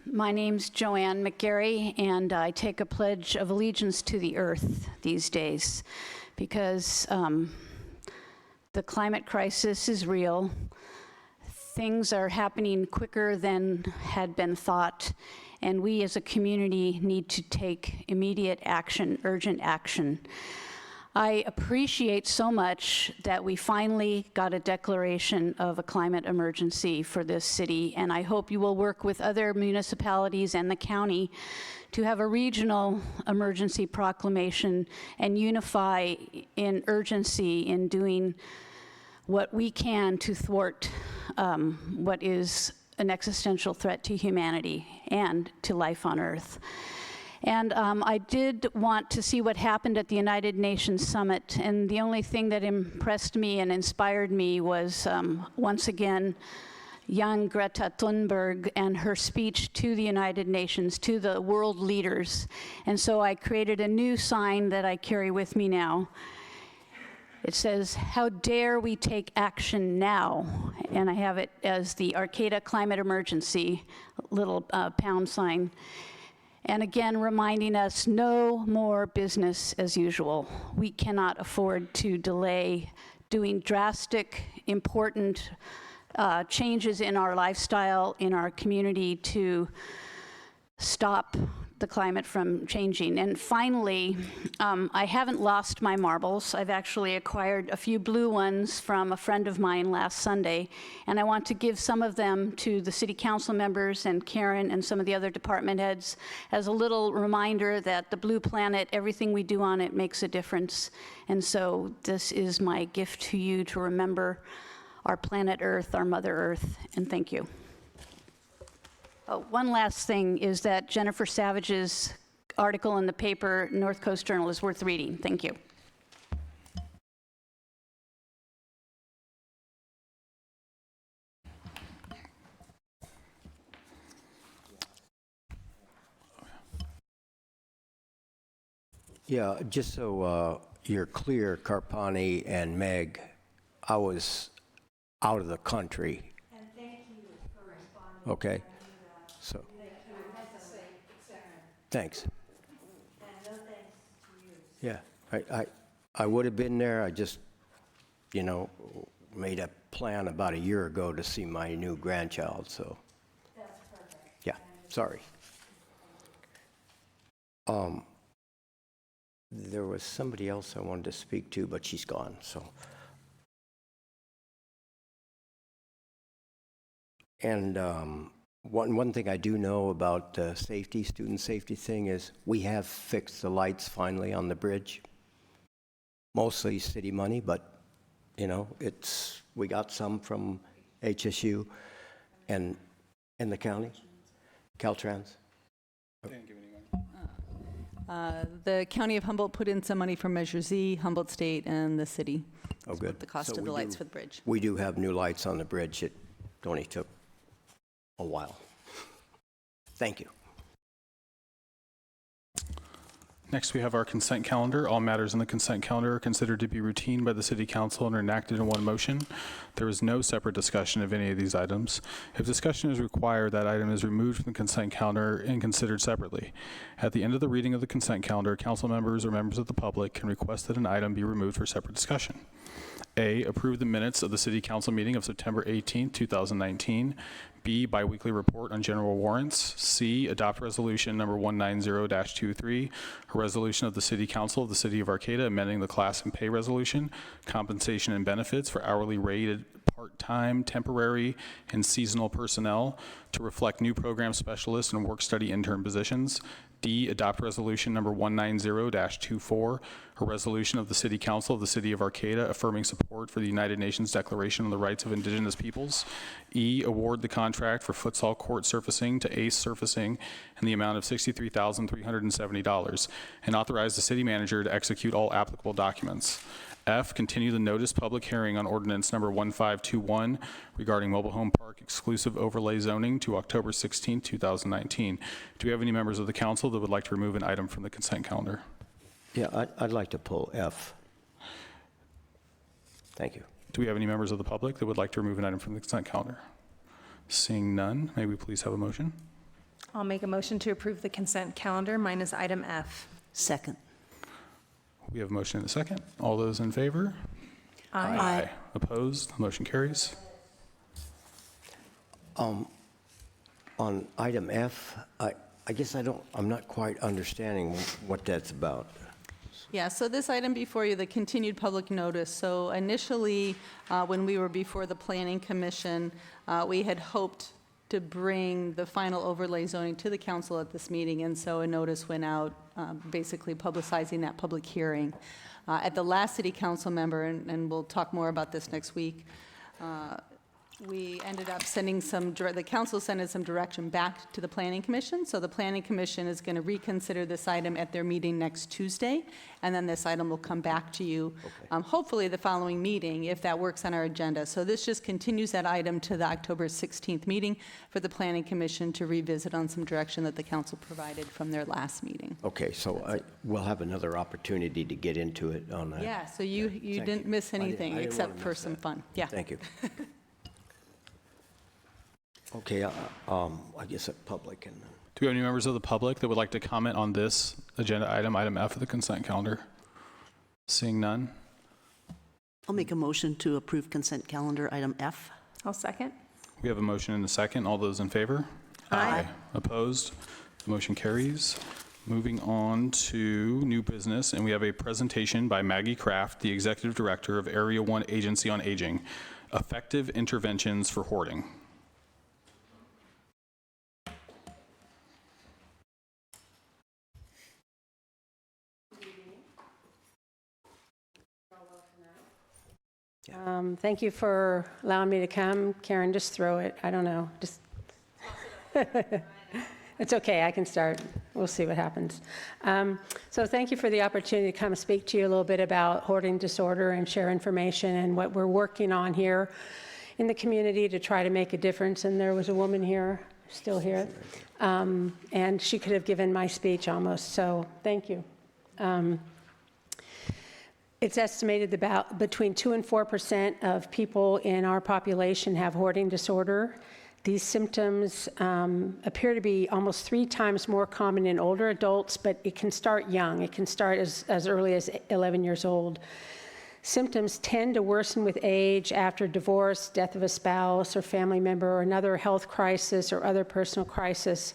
My name's Joanne McGary, and I take a pledge of allegiance to the earth these days because the climate crisis is real. Things are happening quicker than had been thought, and we as a community need to take immediate action, urgent action. I appreciate so much that we finally got a declaration of a climate emergency for this city, and I hope you will work with other municipalities and the county to have a regional emergency proclamation and unify in urgency in doing what we can to thwart what is an existential threat to humanity and to life on Earth. And I did want to see what happened at the United Nations Summit, and the only thing that impressed me and inspired me was, once again, young Greta Thunberg and her speech to the United Nations, to the world leaders. And so I created a new sign that I carry with me now. It says, "How dare we take action now?" And I have it as the Arcata Climate Emergency, little pound sign. And again, reminding us no more business as usual. We cannot afford to delay doing drastic, important changes in our lifestyle, in our community to stop the climate from changing. And finally, I haven't lost my marbles. I've actually acquired a few blue ones from a friend of mine last Sunday, and I want to give some of them to the city council members and Karen and some of the other department heads as a little reminder that the blue planet, everything we do on it makes a difference. And so this is my gift to you to remember our planet Earth, our Mother Earth, and thank you. Oh, one last thing is that Jennifer Savage's article in the paper, North Coast Journal, is worth reading. Thank you. Yeah, just so you're clear, Pawnee and Meg, I was out of the country. And thank you for responding. Okay. So, thanks. And no thanks to you. Yeah, I would have been there. I just, made a plan about a year ago to see my new grandchild, so. That's perfect. Yeah, sorry. There was somebody else I wanted to speak to, but she's gone, so. And one thing I do know about the student safety thing is we have fixed the lights finally on the bridge. Mostly city money, but we got some from HSU and the county, Caltrans. The County of Humboldt put in some money from Measure Z, Humboldt State, and the city. Oh, good. The cost So of the we lights do- for the bridge. We do have new lights on the bridge. It only took a while. Thank you. Next, we have our consent calendar. All matters on the consent calendar are considered to be routine by the City Council and are enacted in one motion. There is no separate discussion of any of these items. If discussion is required, that item is removed from the consent calendar and considered separately. At the end of the reading of the consent calendar, council members or members of the public can request that an item be removed for separate discussion. A, approve the minutes of the City Council meeting of September 18, 2019. B, biweekly report on general warrants. C, adopt resolution number 190-23, a resolution of the City Council of the City of Arcata amending the class and pay resolution, compensation and benefits for hourly rated part-time, temporary, and seasonal personnel to reflect new program specialists and work-study intern positions. D, adopt resolution number 190-24, a resolution of the City Council of the City of Arcata affirming support for the United Nations Declaration on the Rights of Indigenous Peoples. E, award the contract for futsal court surfacing to Ace Surfacing in the amount of $63,370, and authorize the city manager to execute all applicable documents. F, continue the notice public hearing on ordinance number 1521 regarding mobile home park exclusive overlay zoning to October 16, 2019. Do we have any members of the council that would like to remove an item from the consent calendar? Yeah, I'd like to pull F. Thank you. Do we have any members of the public that would like to remove an item from the consent calendar? Seeing none, may we please have a motion? I'll make a motion to approve the consent calendar minus item F. Second. We have a motion and a second. All those in favor? Aye. Opposed? The motion carries. On item F, I guess I'm not quite understanding what that's about. Yeah, so this item before you, the continued public notice. So initially, when we were before the Planning Commission, we had hoped to bring the final overlay zoning to the council at this meeting, and so a notice went out basically publicizing that public hearing. At the last city council member, and we'll talk more about this next week, we ended up sending the council sent some direction back to the Planning Commission. So the Planning Commission is going to reconsider this item at their meeting next Tuesday, and then this item will come back to you, hopefully the following meeting, if that works on our agenda. So this just continues that item to the October 16th meeting for the Planning Commission to revisit on some direction that the council provided from their last meeting. Okay, so we'll have another opportunity to get into it on that. Yeah, so you didn't miss anything I didn't except for some fun. Yeah. Thank you. Okay, I guess at public. And Do we have any members of the public that would like to comment on this agenda item, item F of the consent calendar? Seeing none. I'll make a motion to approve consent calendar item F. I'll second. We have a motion and a second. All those in favor? Aye. Opposed? The motion carries. Moving on to new business, and we have a presentation by Maggie Kraft, the Executive Director of Area 1 Agency on Aging, Effective Interventions for Hoarding. Thank you for allowing me to come. Karen, just throw it. I don't know. Just It's okay. I can start. We'll see what happens. So thank you for the opportunity to come speak to you a little bit about hoarding disorder and share information and what we're working on here in the community to try to make a difference. And there was a woman here, still here, and she could have given my speech almost. So thank you. It's estimated about between 2% and 4% of people in our population have hoarding disorder. These symptoms appear to be almost 3 times more common in older adults, but it can start young. It can start as early as 11 years old. Symptoms tend to worsen with age after divorce, death of a spouse or family member, or another health crisis or other personal crisis.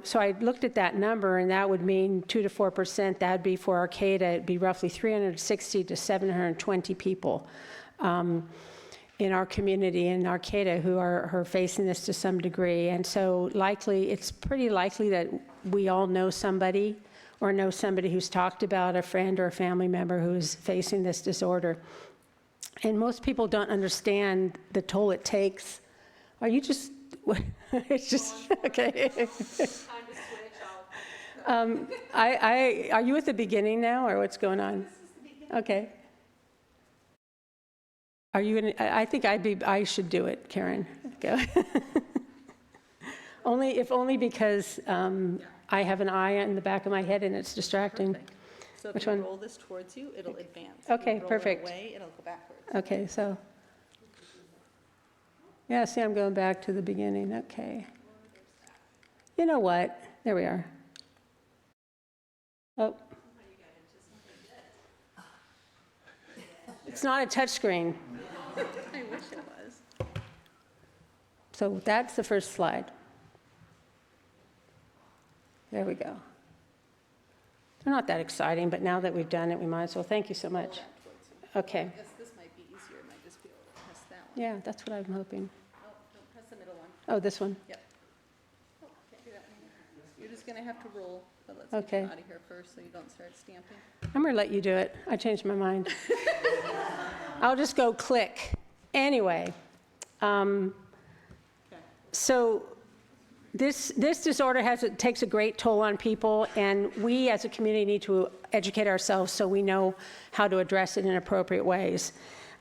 So I looked at that number, and that would mean 2 to 4%. That would be for Arcata. It'd be roughly 360 to 720 people in our community in Arcata who are facing this to some degree. And so it's pretty likely that we all know somebody or know somebody who's talked about a friend or a family member who's facing this disorder. And most people don't understand the toll it takes. Are you just... It's just okay. Time to switch. Are you at the beginning now, or what's going on? This is the beginning. Okay. Are you in? I think I should do it, Karen. Go. only because I have an eye in the back of my head and it's distracting. So if Which you one? roll this towards you, it'll advance. Okay, If you roll perfect. it away, it'll go backwards. Okay, so, yeah, see, I'm going back to the beginning, okay. You know what? There we are. Oh. It's not a touch screen. I wish it was. So that's the first slide. There we go. They're not that exciting, but now that we've done it, we might as well. Thank you so much. Okay. I guess this might be easier. It might just be able to press that one. Yeah, that's what I'm hoping. Oh, don't press the middle one. Oh, this one? Yep. Oh, can't do that one. You're just going to have to roll, but let's Okay. get you out of here first so you don't start stamping. I'm going to let you do it. I changed my mind. I'll just go click. Anyway, so this disorder takes a great toll on people, and we as a community need to educate ourselves so we know how to address it in appropriate ways.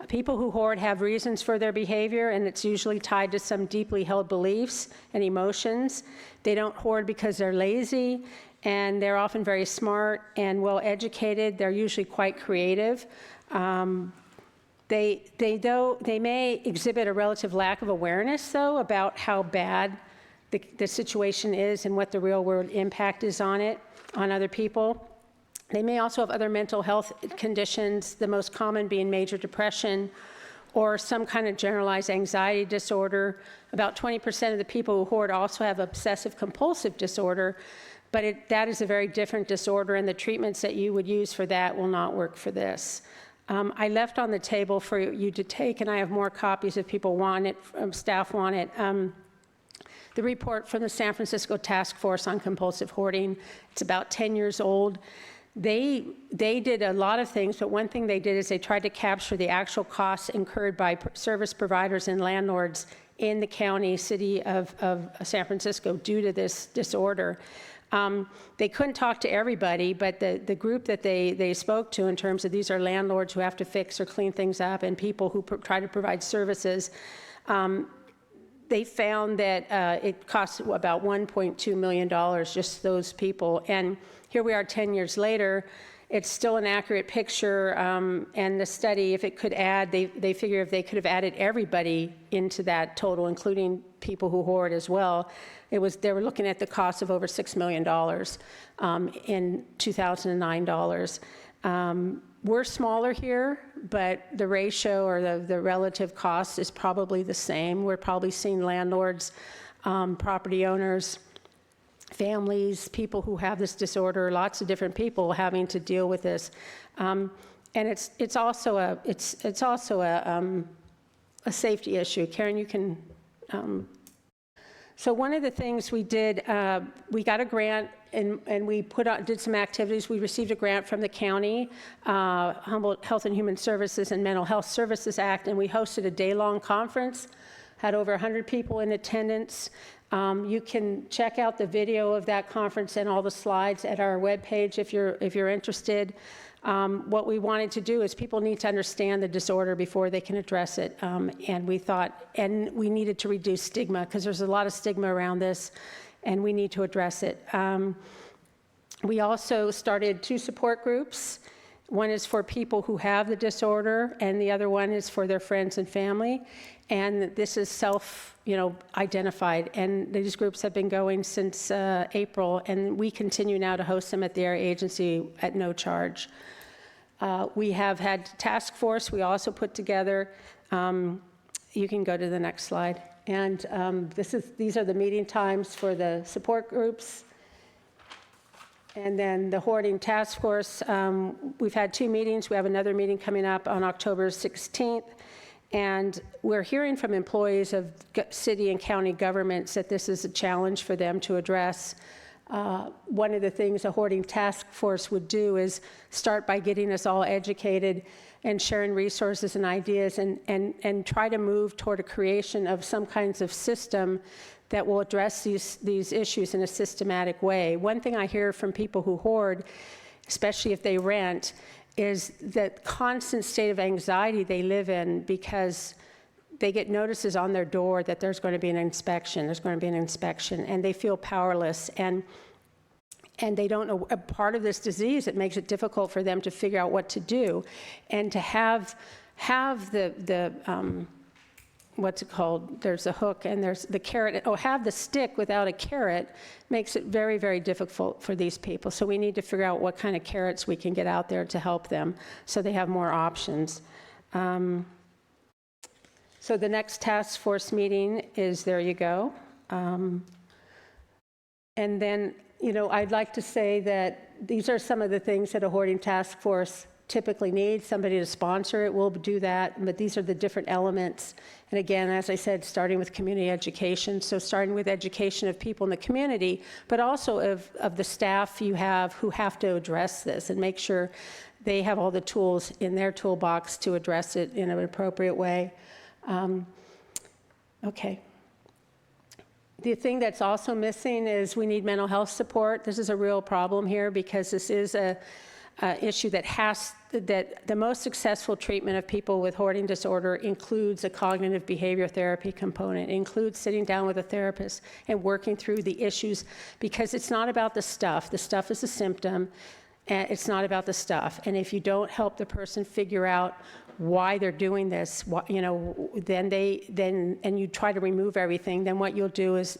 People who hoard have reasons for their behavior, and it's usually tied to some deeply held beliefs and emotions. They don't hoard because they're lazy, and they're often very smart and well educated. They're usually quite creative. They may exhibit a relative lack of awareness, though, about how bad the situation is and what the real world impact is on other people. They may also have other mental health conditions, the most common being major depression or some kind of generalized anxiety disorder. About 20% of the people who hoard also have obsessive compulsive disorder, but that is a very different disorder, and the treatments that you would use for that will not work for this. I left on the table for you to take, and I have more copies if people want it, staff want it. The report from the San Francisco Task Force on Compulsive Hoarding. It's about 10 years old. They did a lot of things, but one thing they did is they tried to capture the actual costs incurred by service providers and landlords in the county, city of San Francisco due to this disorder. They couldn't talk to everybody, but the group that they spoke to in terms of these are landlords who have to fix or clean things up and people who try to provide services, they found that it costs about $1.2 million, just those people. And here we are 10 years later. It's still an accurate picture, and the study, if it could add, they figure if they could have added everybody into that total, including people who hoard as well, they were looking at the cost of over $6 million in 2009 dollars. We're smaller here, but the ratio or the relative cost is probably the same. We're probably seeing landlords, property owners, families, people who have this disorder, lots of different people having to deal with this, and it's also a safety issue. Karen, you can. So one of the things we did, we got a grant and we did some activities. We received a grant from the county, Humboldt Health and Human Services and Mental Health Services Act, and we hosted a day-long conference, had over 100 people in attendance. You can check out the video of that conference and all the slides at our webpage if you're interested. What we wanted to do is people need to understand the disorder before they can address it. And we thought, and we needed to reduce stigma because there's a lot of stigma around this and we need to address it. We also started 2 support groups. One is for people who have the and the other one is for their friends and family. And this is self-identified. And these groups have been going since April, and we continue now to host them at the area agency at no charge. We have had task force. We also put together. You can go to the next slide. And these are the meeting times for the support groups. And then the hoarding task force, we've had 2 meetings. We have another meeting coming up on October 16th. And we're hearing from employees of city and county governments that this is a challenge for them to address. One of the things a hoarding task force would do is start by getting us all educated and sharing resources and ideas and try to move toward a creation of some kinds of system that will address these issues in a systematic way. One thing I hear from people who hoard, especially if they rent, is that constant state of anxiety they live in because they get notices on their door that there's going to be an inspection, and they feel powerless, and they don't know. A part of this disease, it makes it difficult for them to figure out what to do, and to have the what's it called? There's a hook and there's the carrot. Oh, have the stick without a carrot makes it very, very difficult for these people. So we need to figure out what kind of carrots we can get out there to help them so they have more options. So the next task force meeting is, there you go. And then, I'd like to say that these are some of the things that a hoarding task force typically needs. Somebody to sponsor it, we'll do that, but these are the different elements. And again, as I said, starting with community education, so starting with education of people in the community, but also of the staff you have who have to address this, and make sure they have all the tools in their toolbox to address it in an appropriate way. Okay. The thing that's also missing is we need mental health support. This is a real problem here, because this is a issue that the most successful treatment of people with hoarding disorder includes a cognitive behavior therapy component, includes sitting down with a therapist and working through the issues, because it's not about the stuff. The stuff is a symptom, and it's not about the stuff. And if you don't help the person figure out why they're doing this, then you try to remove everything, then what you'll do is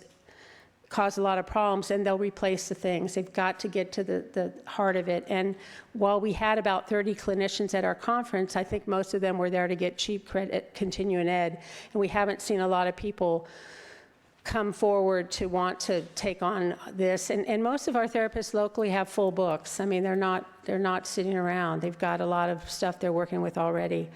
cause a lot of problems, and they'll replace the things. They've got to get to the heart of it. And while we had about 30 clinicians at our conference, I think most of them were there to get cheap credit, continuing ed, and we haven't seen a lot of people come forward to want to take on this. And most of our therapists locally have full books. I mean, they're not sitting around. They've got a lot of stuff they're working with already.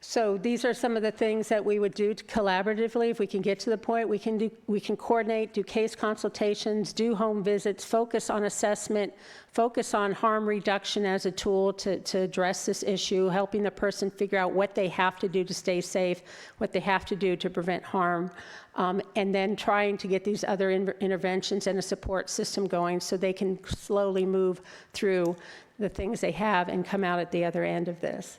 So these are some of the things that we would do collaboratively if we can get to the point. We can coordinate, do case consultations, do home visits, focus on assessment, focus on harm reduction as a tool to address this issue, helping the person figure out what they have to do to stay safe, what they have to do to prevent harm, and then trying to get these other interventions and a support system going so they can slowly move through the things they have and come out at the other end of this.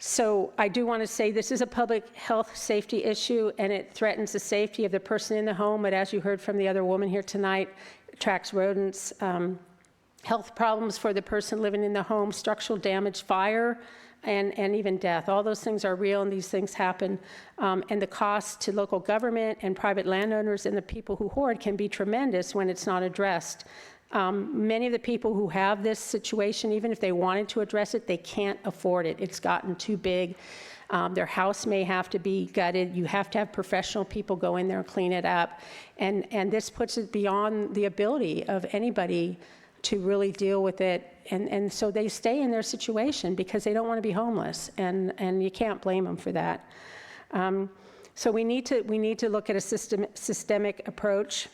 So I do want to say this is a public health safety issue, and it threatens the safety of the person in the home, but as you heard from the other woman here tonight, it attracts rodents, health problems for the person living in the home, structural damage, fire, and even death. All those things are real, and these things happen. And the cost to local government and private landowners and the people who hoard can be tremendous when it's not addressed. Many of the people who have this situation, even if they wanted to address it, they can't afford it. It's gotten too big. Their house may have to be gutted. You have to have professional people go in there and clean it up. And this puts it beyond the ability of anybody to really deal with it. And so they stay in their situation because they don't want to be homeless. And you can't blame them for that. So we need to look at a systemic approach.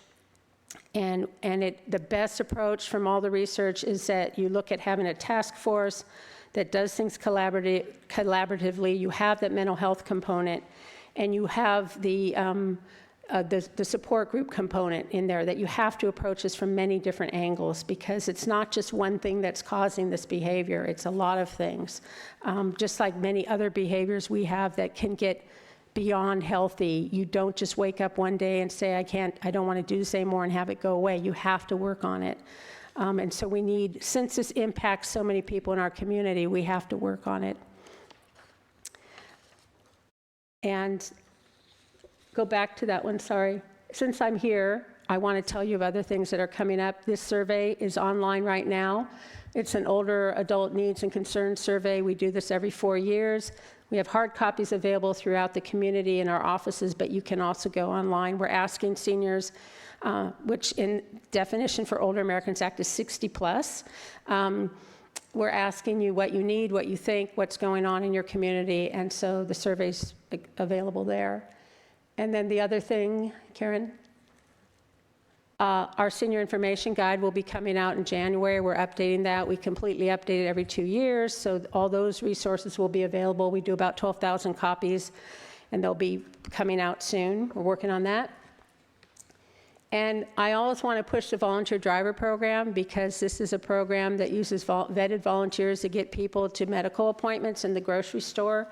And the best approach from all the research is that you look at having a task force that does things collaboratively. You have that mental health component, and you have the support group component in there, that you have to approach this from many different angles, because it's not just one thing that's causing this behavior. It's a lot of things. Just like many other behaviors we have that can get beyond healthy. You don't just wake up one day and say, I don't want to do this anymore, and have it go away. You have to work on it. And so since this impacts so many people in our community, we have to work on it. And go back to that one, sorry. Since I'm here, I want to tell you of other things that are coming up. This survey is online right now. It's an older adult needs and concerns survey. We do this every 4 years. We have hard copies available throughout the community in our offices, but you can also go online. We're asking seniors, which in definition for Older Americans Act is 60 plus. We're asking you what you need, what you think, what's going on in your community, and so the survey's available there. And then the other thing, Karen? Our senior information guide will be coming out in January. We're updating that. We completely update it every 2 years, so all those resources will be available. We do about 12,000 copies, and they'll be coming out soon. We're working on that. And I always want to push the volunteer driver program because this is a program that uses vetted volunteers to get people to medical appointments in the grocery store.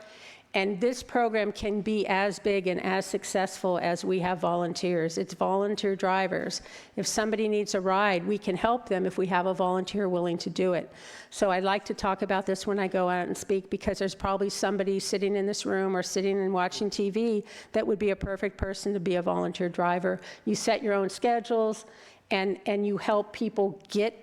And this program can be as big and as successful as we have volunteers. It's volunteer drivers. If somebody needs a ride, we can help them if we have a volunteer willing to do it. So I'd like to talk about this when I go out and speak, because there's probably somebody sitting in this room or sitting and watching TV that would be a perfect person to be a volunteer driver. You set your own schedules and you help people get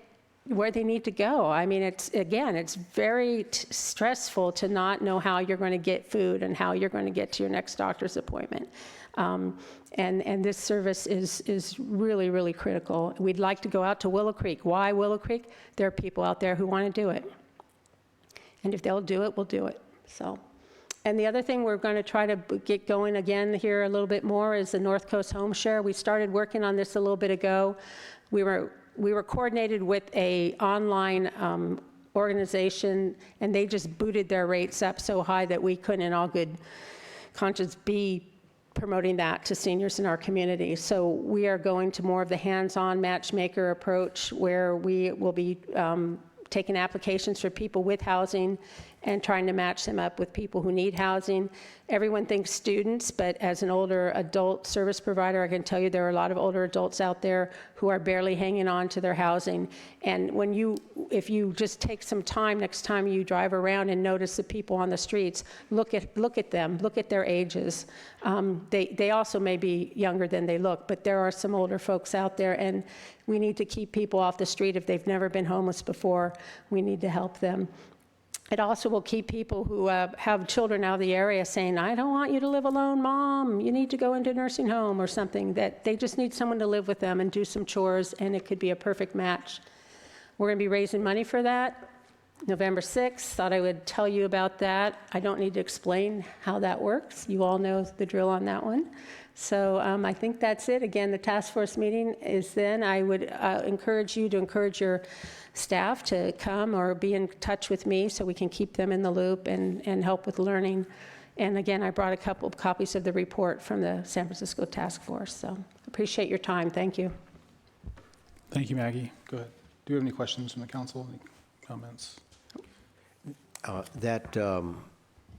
where they need to go. I mean, it's very stressful to not know how you're going to get food and how you're going to get to your next doctor's appointment. And this service is really, really critical. We'd like to go out to Willow Creek. Why Willow Creek? There are people out there who want to do it. And if they'll do it, we'll do it. So. And the other thing we're going to try to get going again here a little bit more is the North Coast Home Share. We started working on this a little bit ago. We were coordinated with a online organization, and they just booted their rates up so high that we couldn't in all good conscience be promoting that to seniors in our community. So we are going to more of the hands-on matchmaker approach, where we will be taking applications for people with housing and trying to match them up with people who need housing. Everyone thinks students, but as an older adult service provider, I can tell you there are a lot of older adults out there who are barely hanging on to their housing. And if you just take some time next time you drive around and notice the people on the streets, look at them, look at their ages. They also may be younger than they look, but there are some older folks out there, and we need to keep people off the street. If they've never been homeless before, we need to help them. It also will keep people who have children out of the area saying, I don't want you to live alone, Mom. You need to go into a nursing home or something, that they just need someone to live with them and do some chores, and it could be a perfect match. We're going to be raising money for that November 6th. Thought I would tell you about that. I don't need to explain how that works. You all know the drill on that one. So I think that's it. Again, the task force meeting is then. I would encourage you to encourage your staff to come or be in touch with me so we can keep them in the loop and help with learning. And again, I brought a couple of copies of the report from the San Francisco Task Force. So appreciate your time. Thank you. Thank you, Maggie. Go ahead. Do you have any questions from the council? Any comments? That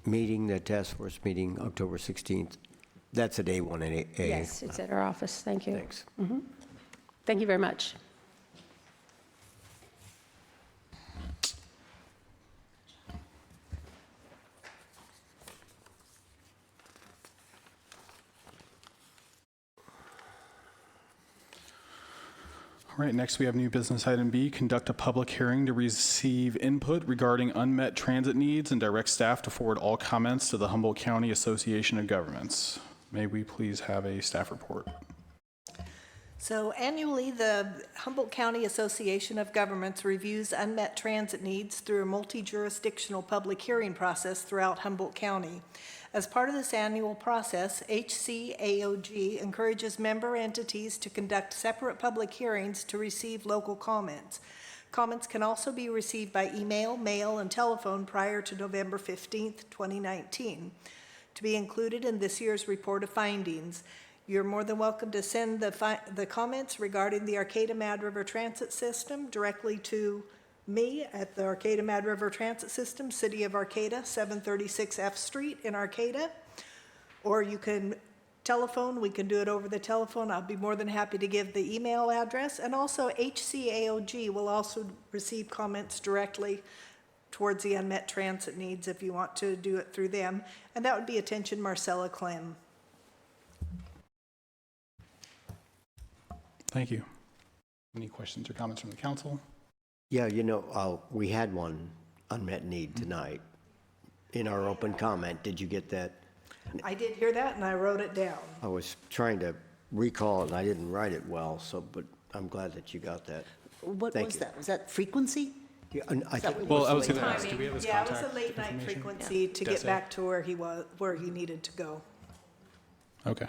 meeting, that task force meeting, October 16th, that's at A1A. Yes, it's at our office. Thank you. Thanks. Mm-hmm. Thank you very much. All right, next we have new business item B, conduct a public hearing to receive input regarding unmet transit needs and direct staff to forward all comments to the Humboldt County Association of Governments. May we please have a staff report? So annually, the Humboldt County Association of Governments reviews unmet transit needs through a multi-jurisdictional public hearing process throughout Humboldt County. As part of this annual process, HCAOG encourages member entities to conduct separate public hearings to receive local comments. Comments can also be received by email, mail, and telephone prior to November 15th, 2019. To be included in this year's report of findings, you're more than welcome to send the comments regarding the Arcata Mad River Transit System directly to me at the Arcata Mad River Transit System, City of Arcata, 736 F Street in Arcata. Or you can telephone, we can do it over the telephone. I'll be more than happy to give the email address. And also HCAOG will also receive comments directly towards the unmet transit needs if you want to do it through them. And that would be attention Marcella Clem. Thank you. Any questions or comments from the council? Yeah, you know, we had one unmet need tonight in our open comment. Did you get that? I did hear that, and I wrote it down. I was trying to recall it, and I didn't write it well, but I'm glad that you got that. What was that? Was that frequency? Yeah, I think. Well, I was going to ask, do we have his Yeah, it contact was a late night information? frequency to get back to where he needed to go. Okay.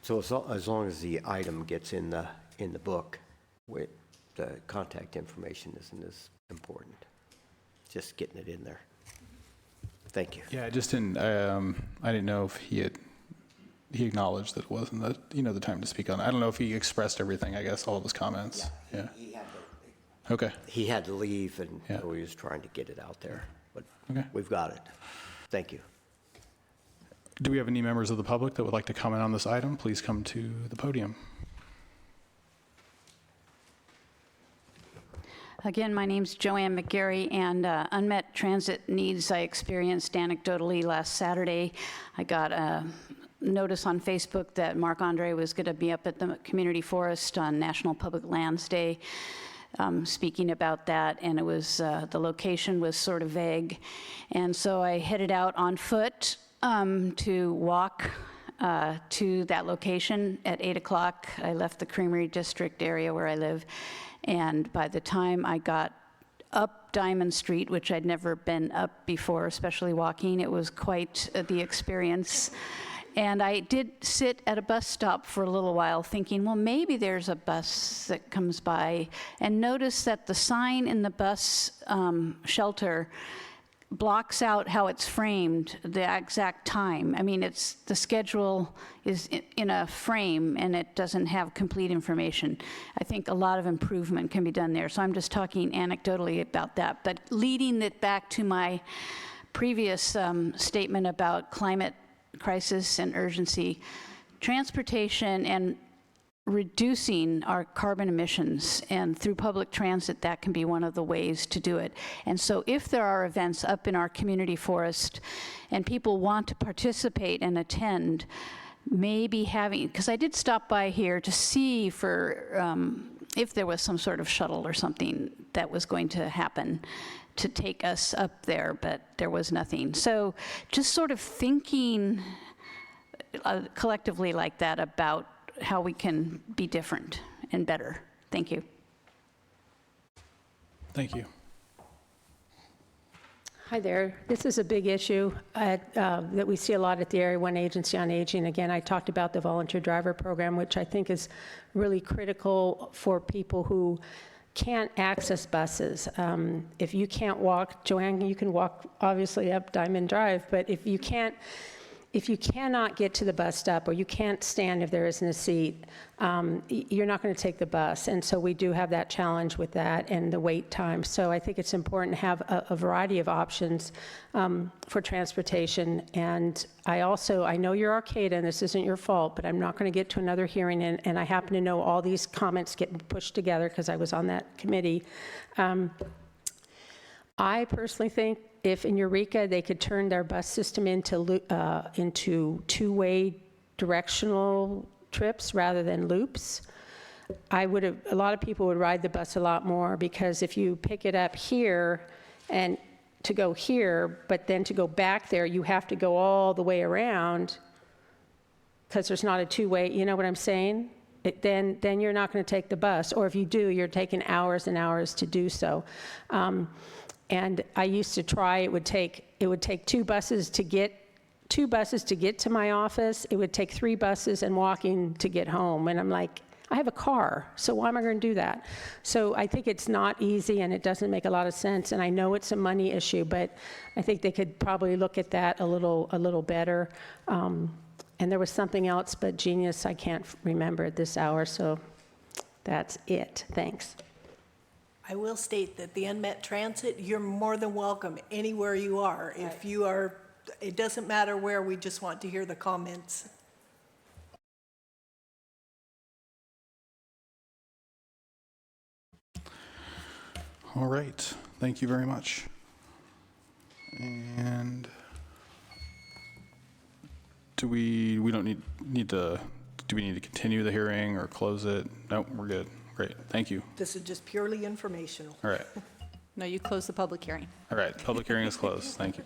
So as long as the item gets in the book, with the contact information isn't as important. Just getting it in there. Thank you. Yeah, I just didn't. I didn't know if he he acknowledged that it wasn't the time to speak on it. I don't know if he expressed everything, I guess, all of his comments. Yeah. He had Okay. He had to leave, and so he was trying to get it out there. But we've got it. Thank you. Do we have any members of the public that would like to comment on this item? Please come to the podium. Again, my name's Joanne McGary, and unmet transit needs I experienced anecdotally last Saturday. I got a notice on Facebook that Marc-Andre was going to be up at the community forest on National Public Lands Day speaking about that, and it was the location was sort of vague. And so I headed out on foot to walk to that location at 8 o'clock. I left the Creamery District area where I live, and by the time I got up Diamond Street, which I'd never been up before, especially walking, it was quite the experience. And I did sit at a bus stop for a little while thinking, well, maybe there's a bus that comes by, and notice that the sign in the bus shelter blocks out how it's framed, the exact time. I mean, the schedule is in a frame, and it doesn't have complete information. I think a lot of improvement can be done there. So I'm just talking anecdotally about that. But leading it back to my previous statement about climate crisis and urgency, transportation and reducing our carbon emissions, and through public transit, that can be one of the ways to do it. And so if there are events up in our community forest and people want to participate and attend, maybe having, because I did stop by here to see for if there was some sort of shuttle or something that was going to happen to take us up there, but there was nothing. So just sort of thinking collectively like that about how we can be different and better. Thank you. Thank you. Hi there. This is a big issue that we see a lot at the Area 1 Agency on Aging. Again, I talked about the volunteer driver program, which I think is really critical for people who can't access buses. If you can't walk, Joanne, you can walk obviously up Diamond Drive, but if you cannot get to the bus stop, or you can't stand if there isn't a seat, you're not going to take the bus. And so we do have that challenge with that and the wait time. So I think it's important to have a variety of options for transportation. And I know you're Arcata, and this isn't your fault, but I'm not going to get to another hearing, and I happen to know all these comments get pushed together because I was on that committee. I personally think if in Eureka they could turn their bus system into two-way directional trips rather than loops, a lot of people would ride the bus a lot more, because if you pick it up here and to go here, but then to go back there, you have to go all the way around because there's not a two-way, you know what I'm saying? Then you're not going to take the bus, or if you do, you're taking hours and hours to do so. And I used to try, it would take two buses to get to my office. It would take 3 buses and walking to get home. And I'm like, I have a car, so why am I going to do that? So I think it's not easy, and it doesn't make a lot of sense. And I know it's a money issue, but I think they could probably look at that a little better. And there was something else, but genius, I can't remember at this hour, so that's it. Thanks. I will state that the unmet transit, you're more than welcome anywhere you are. If you are, it doesn't matter where, we just want to hear the comments. All right, thank you very much. And do we need to continue the hearing or close it? No, we're good. Great, thank you. This is just purely informational. All right. No, you close the public hearing. All right, public hearing is closed. Thank you.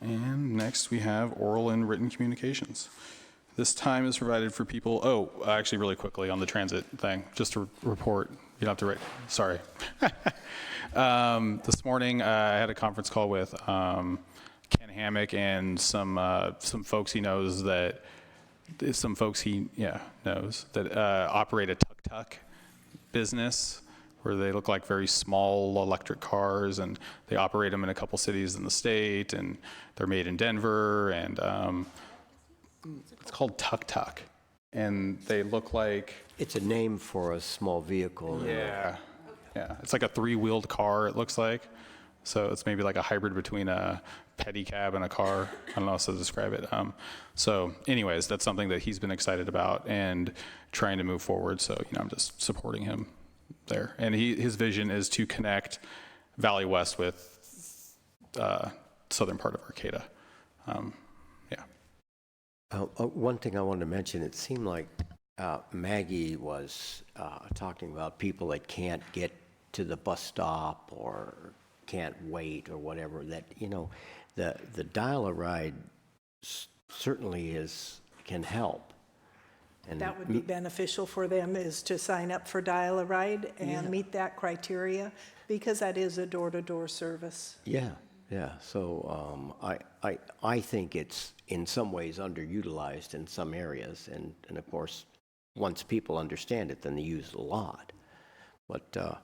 And next we have oral and written communications. This time is provided for people, actually really quickly on the transit thing, just to report, you don't have to write, sorry. This morning I had a conference call with Ken Hammock and some folks he knows that operate a tuk-tuk business where they look like very small electric cars, and they operate them in a couple cities in the state, and they're made in Denver, and it's called Tuk Tuk, and they look like... It's a name for a small vehicle. Yeah, yeah. It's like a three-wheeled car, it looks like. So it's maybe like a hybrid between a pedicab and a car. I don't know how to describe it. So anyways, that's something that he's been excited about and trying to move forward. So, you know, I'm just supporting him there. And his vision is to connect Valley West with southern part of Arcata. One thing I wanted to mention, it seemed like Maggie was talking about people that can't get to the bus stop or can't wait or whatever, that, you know, the dial-a-ride certainly can help. And that would be beneficial for them, is to sign up for Dial-A-Ride and meet that criteria, because that is a door-to-door service. Yeah. So I think it's in some ways underutilized in some areas, and of course, once people understand it, then they use it a lot. But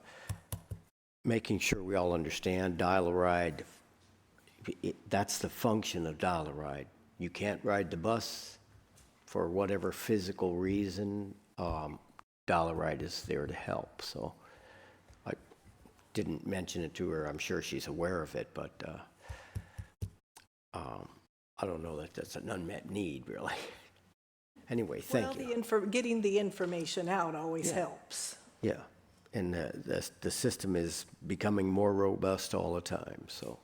making sure we all understand Dial-A-Ride, that's the function of Dial-A-Ride. You can't ride the bus for whatever physical reason, Dial-A-Ride is there to help. So I didn't mention it to her. I'm sure she's aware of it, but I don't know that that's an unmet need, really. Anyway, thank you. Getting the information out always helps. Yeah, and the system is becoming more robust all the time, so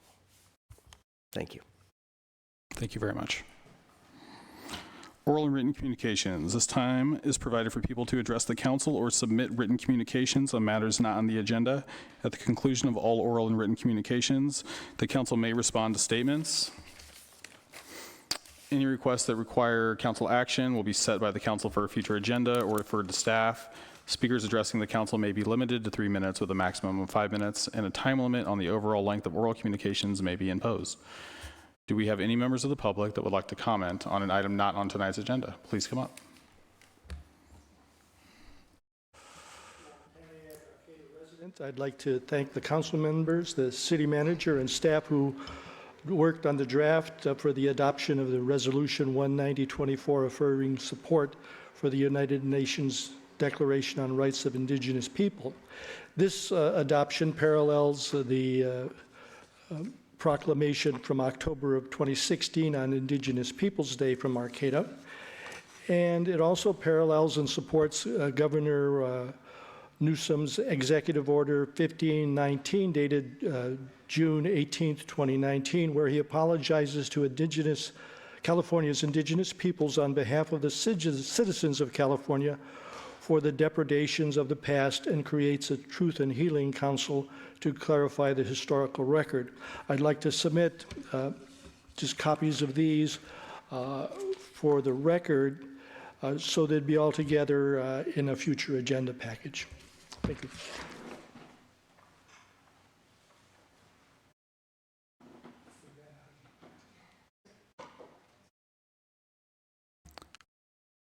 thank you. Thank you very much. Oral and written communications. This time is provided for people to address the council or submit written communications on matters not on the agenda. At the conclusion of all oral and written communications, the council may respond to statements. Any requests that require council action will be set by the council for a future agenda or referred to staff. Speakers addressing the council may be limited to 3 minutes with a maximum of 5 minutes, and a time limit on the overall length of oral communications may be imposed. Do we have any members of the public that would like to comment on an item not on tonight's agenda? Please come up. I'd like to thank the council members, the city manager, and staff who worked on the draft for the adoption of the Resolution 19024, affirming support for the United Nations Declaration on Rights of Indigenous People. This adoption parallels the Proclamation from October of 2016 on Indigenous Peoples Day from Arcata, and it also parallels and supports Governor Newsom's Executive Order 1519 dated June 18, 2019, where he apologizes to California's indigenous peoples on behalf of the citizens of California for the depredations of the past, and creates a Truth and Healing Council to clarify the historical record. I'd like to submit just copies of these for the record, so they'd be all together in a future agenda package. Thank you.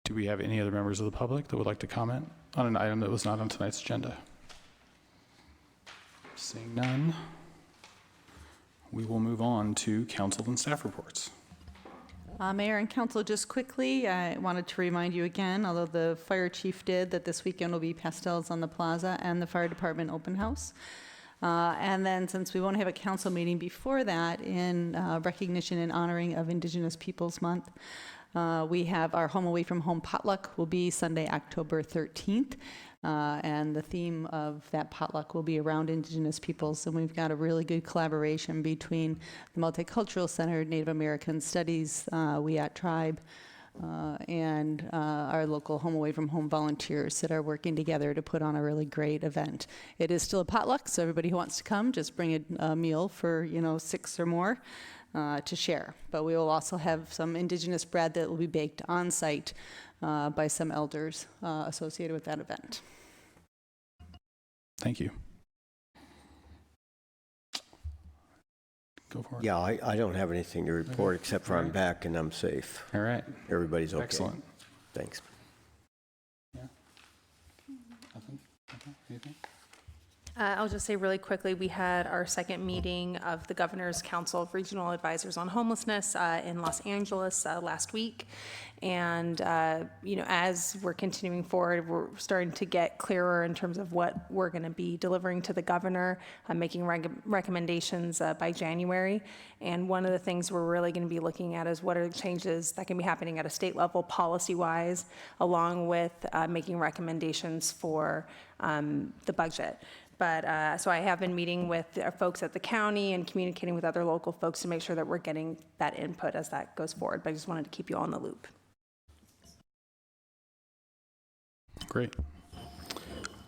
Do we have any other members of the public that would like to comment on an item that was not on tonight's agenda? Seeing none, we will move on to council and staff reports. Mayor and council, just quickly, I wanted to remind you again, although the fire chief did, that this weekend will be pastels on the plaza and the fire department open house. And then, since we won't have a council meeting before that, in recognition and honoring of Indigenous Peoples Month, we have our Home Away from Home potluck will be Sunday, October 13th. And the theme of that potluck will be around Indigenous peoples. And we've got a really good collaboration between the Multicultural Center, Native American Studies, We at Tribe, and our local Home Away from Home volunteers that are working together to put on a really great event. It is still a potluck, so everybody who wants to come, just bring a meal for 6 or more to share. But we will also have some Indigenous bread that will be baked on site by some elders associated with that event. Thank you. Go for it. Yeah, I don't have anything to report except for I'm back and I'm safe. All right. Everybody's okay. Excellent. Thanks. Yeah. Nothing? Okay. Anything? I'll just say really quickly, we had our second meeting of the Governor's Council of Regional Advisors on Homelessness in Los Angeles last week. And, as we're continuing forward, we're starting to get clearer in terms of what we're going to be delivering to the governor, making recommendations by January. And one of the things we're really going to be looking at is what are the changes that can be happening at a state level policy-wise, along with making recommendations for the budget. But so I have been meeting with folks at the county and communicating with other local folks to make sure that we're getting that input as that goes forward. But I just wanted to keep you all in the loop. Great.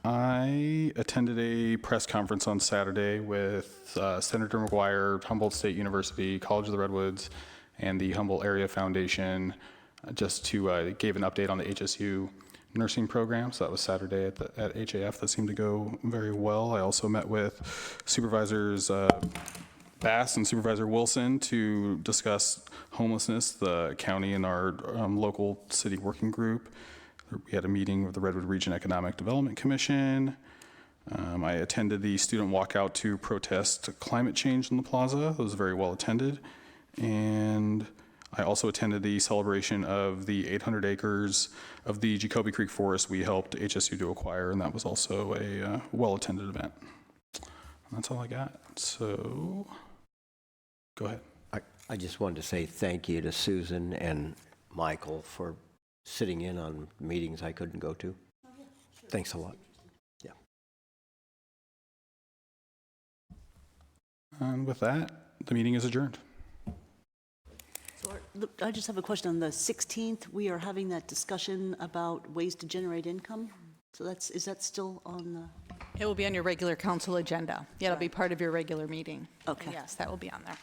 I attended a press conference on Saturday with Senator McGuire, Humboldt State University, College of the Redwoods, and the Humboldt Area Foundation, just to gave an update on the HSU nursing program. So that was Saturday at HAF. That seemed to go very well. I also met with Supervisors Bass and Supervisor Wilson to discuss homelessness, the county and our local city working group. We had a meeting with the Redwood Region Economic Development Commission. I attended the student walkout to protest climate change in the plaza. It was very well attended. And I also attended the celebration of the 800 acres of the Jacoby Creek Forest we helped HSU to acquire, and that was also a well-attended event. And that's all I got. So, go ahead. I just wanted to say thank you to Susan and Michael for sitting in on meetings I couldn't go to. Thanks a lot. Yeah. And with that, the meeting is adjourned. So I just have a question. On the 16th, we are having that discussion about ways to generate income. So is that still on the? It will be on your regular council agenda. Yeah, it'll be part of your regular meeting. Okay. Yes, that will be on there.